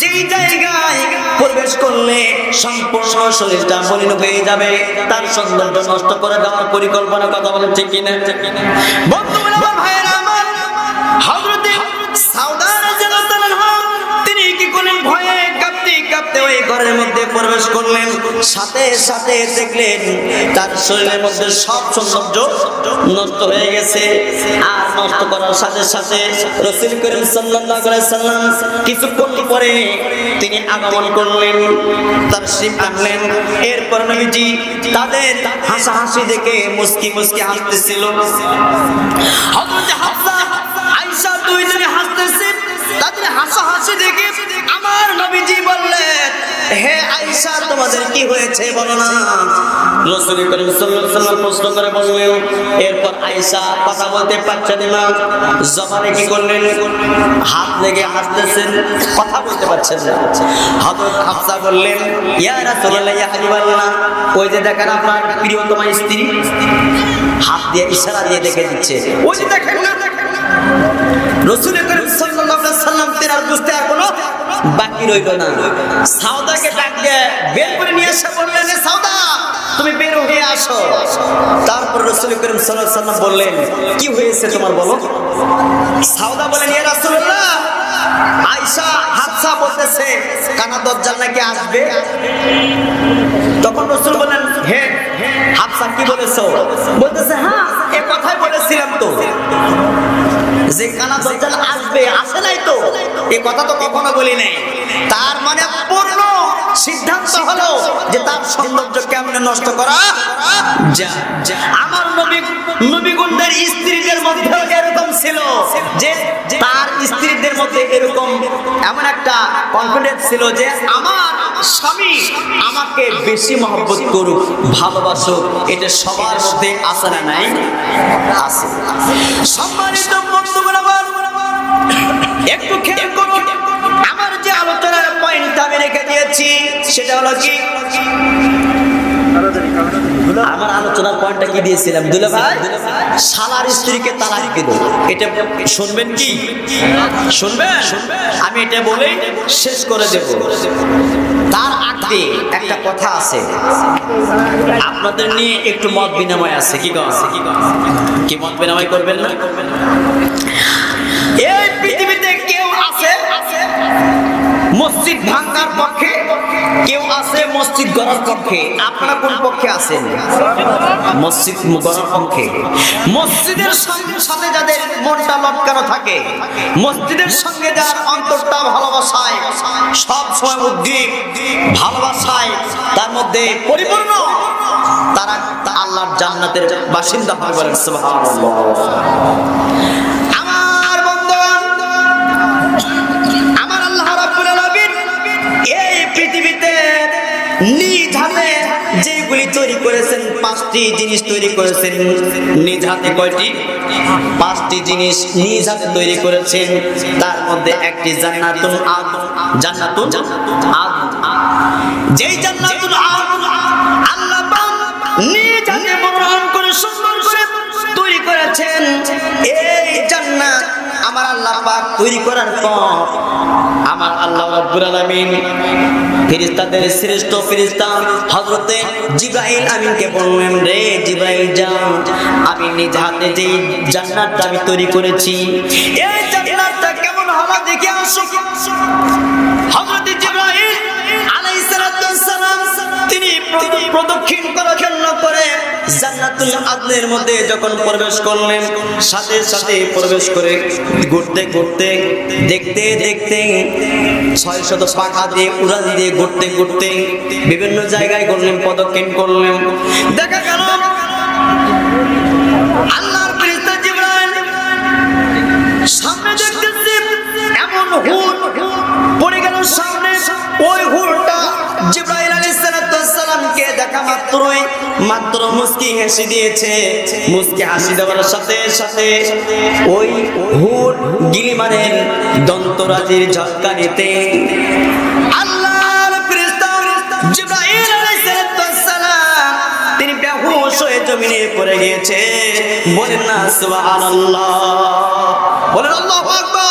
যেই জায়গায় প্রবেশ করলে সম্পূর্ণ শরীরটা মলিন হয়ে যাবে, তার সৌন্দর্য নষ্ট করে দেওয়ার পরিকল্পনা। কথা বলেন ঠিক কিনা? বন্ধুরা আমার, ভাইয়েরা আমার, হযরত সাউদা রাদিয়াল্লাহু তাআলা আনহা তিনি কি করলেন? ভয়ে কাঁপতে কাঁপতে ওই ঘরের মধ্যে প্রবেশ করলেন, সাথে সাথে দেখলেন তার শরীরের মধ্যে সব সৌন্দর্য নষ্ট হয়ে গেছে। আর নষ্ট করার সাথে সাথে রাসূল করিম সাল্লাল্লাহু আলাইহি সাল্লাম কিছুক্ষণ পরে তিনি আগমন করলেন, তাশরীফ আনলেন। এরপর নবীজি তাদের হাসাহাসি দেখে মুস্কি মুস্কি হাসতেছিল। হযরত হাফসা আয়েশা দুইজনে হাসতেছে, তাদের হাসাহাসি দেখে আমার নবীজি বললেন হে আয়েশা তোমাদের কি হয়েছে বলো না? রাসূল করিম সাল্লাল্লাহু আলাইহি সাল্লাম প্রশ্ন করে বললেন। এরপর আয়েশা কথা বলতে পারছেন না, জবানে কি করলেন? হাত লেগে হাসতেছেন, কথা বলতে পারছেন না। হযরত হাফসা বললেন ইয়া রাসূলুল্লাহ ইয়া হাবিবাল্লাহ, ওই যে দেখেন আপনার প্রিয়তমা স্ত্রী, হাত দিয়ে ইশারা দিয়ে দেখে দিচ্ছে, ওই যে দেখেন না। রাসূল করিম সাল্লাল্লাহু আলাইহি সাল্লাম তেনার বুঝতে আর কোনো বাকি রইল না। সাউদাকে ডাক দিয়ে বের করে নিয়ে এসে বললেন সাউদা তুমি বের হয়ে আসো। তারপর রাসূল করিম সাল্লাল্লাহু আলাইহি সাল্লাম বললেন কি হয়েছে তোমার বলো? সাউদা বলেন ইয়া রাসূলুল্লাহ আয়েশা হাফসা বলতেছে কানা দজ্জাল নাকি আসবে। তখন রাসূল বলেন হে হাফসা কি বলেছো? বলতেছে হ্যাঁ এই কথাই বলেছিলাম তো, যে কানা দজ্জাল আসবে, আসে নাই তো, এই কথা তো কখনো বলি নাই। তার মানে পূর্ণ সিদ্ধান্ত হলো যে তার সৌন্দর্য কেমনে নষ্ট করা যায়। আমার নবীগণদের স্ত্রীদের মধ্যে এরকম ছিল যে তার স্ত্রীদের মধ্যে এরকম এমন একটা কনফিডেন্স ছিল যে আমার স্বামী আমাকে বেশি মহব্বত করুক, ভালোবাসুক, এটা সবার মধ্যে আছে না নাই? আছে। সম্মানিত বন্ধুগণ আমার একটু খেয়াল করুন, আমার যে আলোচনার পয়েন্ট আমি রেখে দিয়েছি সেটা হলো কি, আমার আলোচনার পয়েন্টটা কি দিয়েছিলাম? দুলা ভাই শালার স্ত্রীকে তালাক দিল, এটা শুনবেন কি? শুনবেন? আমি এটা বলে শেষ করে দেব। তার আগে একটা কথা আছে, আপনাদের নিয়ে একটু মত বিনিময় আছে। কি মত বিনিময় করবেন না? এই পৃথিবীতে কেউ আছে মসজিদ ভাঙার পক্ষে, কেউ আছে মসজিদ গড়ার পক্ষে। আপনারা কোন পক্ষে আছেন? মসজিদ গড়ার পক্ষে। মসজিদের সাথে যাদের মনটা লটকানো থাকে, মসজিদের সঙ্গে যার অন্তরটা ভালোবাসায় সব সময় উদ্গ্রীব, ভালোবাসায় তার মধ্যে পরিপূর্ণ, তারা আল্লাহর জান্নাত জান্নাতের বাসিন্দা হবে। বলেন সুবহানাল্লাহ। আমার বন্ধুগণ, আমার আল্লাহ রাব্বুল আলামিন এই পৃথিবীতে নিজ হাতে যেগুলি তৈরি করেছেন, 5টি জিনিস তৈরি করেছেন নিজ হাতে। কয়টি? 5টি জিনিস নিজ হাতে তৈরি করেছেন। তার মধ্যে একটি জান্নাতুল আদন। জান্নাতুল আদন, যেই জান্নাতুল আদন আল্লাহ পাক নিজ হাতে মনোরম করে সুন্দর করে তৈরি করেছেন। এই জান্নাত আমার আল্লাহ পাক তৈরি করার পর আমার আল্লাহ রাব্বুল আলামিন ফেরেশতাদের শ্রেষ্ঠ ফেরেশতা হযরতে জিবরাইল আমিনকে বললেন, রে জিবরাইল যাও, আমি নিজ হাতে যে জান্নাতটা আমি তৈরি করেছি, এই জান্নাতটা কেমন হলো দেখে আসো। হযরতে জিবরাইল আলাইহিস সালাতু ওয়াস সালাম তিনি প্রদক্ষিণ করার জন্য করে জান্নাতুল আদনের মধ্যে যখন প্রবেশ করলেন, সাথে সাথে প্রবেশ করে ঘুরতে ঘুরতে দেখতে দেখতে 600 পাখা দিয়ে উড়াল দিয়ে ঘুরতে ঘুরতে বিভিন্ন জায়গায় গেলেন, প্রদক্ষিণ করলেন। দেখা গেল আল্লাহর ফেরেশতা জিবরাইল সামনে দেখতেছে এমন হুর পড়ে গেল সামনে। ওই হুরটা জিবরাইল আলাইহিস সালামকে দেখা মাত্র মুস্কি হেসে দিয়েছে। মুস্কি হাসি দেওয়ার সাথে সাথে ওই হুর গিলিমানের দন্তরাজির ঝটকা নিতে আল্লাহর ফেরেশতা জিবরাইল আলাইহিস সালাম তিনি বেহুশ হয়ে জমিনে পড়ে গিয়েছে। বলেন না সুবহানাল্লাহ, বলেন আল্লাহু আকবার।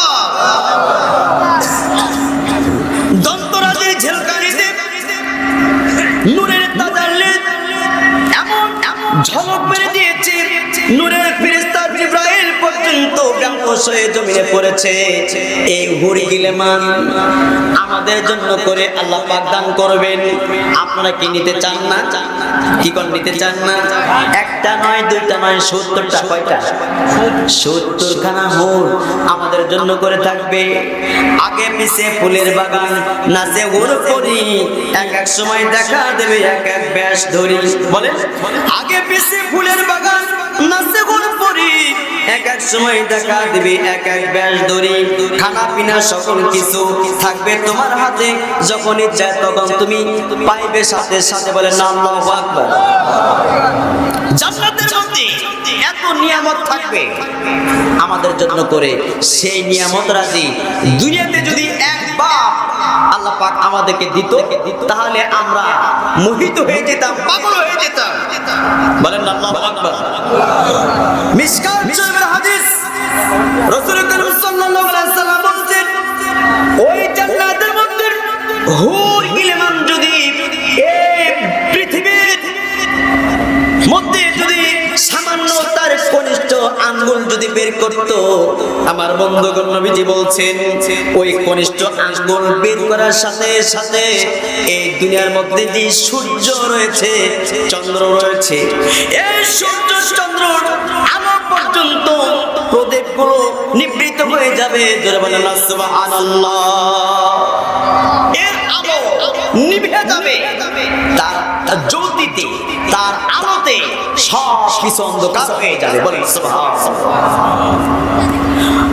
দন্তরাজির ঝলকা নিতে নূরের তাজাল্লি এমন ঝলক মেরে দিয়েছে, নূরের ফেরেশতা জিবরাইল পর্যন্ত বেহুশ হয়ে জমিনে পড়েছে। এই হুরি গিলেমান আমাদের জন্য করে আল্লাহ পাক দান করবেন। আপনারা কি নিতে চান না? কি কোন নিতে চান না? একটা নয়, দুইটা নয়, 70টা। কয়টা? 70 খানা হুর আমাদের জন্য করে থাকবে। আগে পিছে ফুলের বাগান, নাচে হুর পরি, এক এক সময় দেখা দেবে এক এক বেশ ধরি। বলেন, আগে পিছে ফুলের বাগান, নাচে হুর পরি, এক এক সময় দেখা দেবে এক এক বেশ ধরি। খানা পিনা সকল কিছু থাকবে তোমার হাতে, যখন ইচ্ছা তখন তুমি পাইবে সাথে সাথে। বলেন আল্লাহু আকবার। জান্নাতের মধ্যে এত নিয়ামত থাকবে আমাদের জন্য করে, সেই নিয়ামত রাজি দুনিয়াতে যদি একবার আল্লাহ পাক আমাদেরকে দিত, তাহলে আমরা মোহিত হয়ে যেতাম, পাগল হয়ে যেতাম। বলেন আল্লাহু আকবার। মিশকাত শরীফের হাদিস, রাসূল করিম সাল্লাল্লাহু আলাইহি ওয়াসাল্লাম বলেন, ওই জান্নাতের মধ্যে হুর গিলেমান যদি এই পৃথিবীর মধ্যে যদি সামান্য তার কনিষ্ঠ আঙ্গুল যদি বের করত, আমার বন্ধুগণ নবীজি বলছেন ওই কনিষ্ঠ আঙ্গুল বের করার সাথে সাথে এই দুনিয়ার মধ্যে যে সূর্য রয়েছে, চন্দ্র রয়েছে, এই সূর্য চন্দ্র আলো পর্যন্ত প্রদীপগুলো নিবৃত হয়ে যাবে। জোরে বলেন সুবহানাল্লাহ। এর আলো নিভে যাবে, তার জ্যোতিতে, তার আলোতে সব কিছু অন্ধকার হয়ে যাবে। বলেন সুবহানাল্লাহ।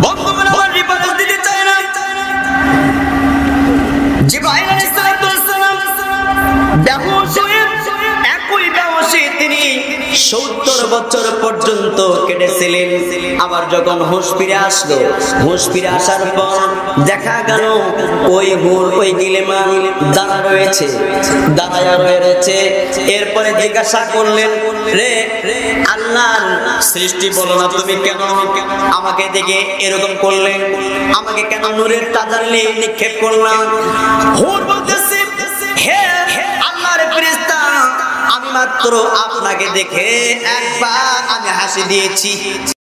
বন্ধুগণ, আমার রিপোর্ট দিতে চাই না, জিবরাইল আলাইহিস সালাম বেহুশ হয়ে একই বেহুশে তিনি 70 বছর পর্যন্ত কেটেছিলেন। আবার যখন হুঁশ ফিরে আসলো, হুঁশ ফিরে আসার পর দেখা গেল ওই হুর, ওই গিলেমান দাঁড়া রয়েছে, দাঁড়ায়া রয়েছে। এরপরে জিজ্ঞাসা করলেন, রে আল্লাহর সৃষ্টি, বলো না তুমি কেন আমাকে দেখে এরকম করলেন, আমাকে কেন নূরের তাজাল্লি নিক্ষেপ করলাম? হুর বলতেছে, হে আল্লাহর ফেরেশতা, আমি মাত্র আপনাকে দেখে একবার আমি হাসি দিয়েছি।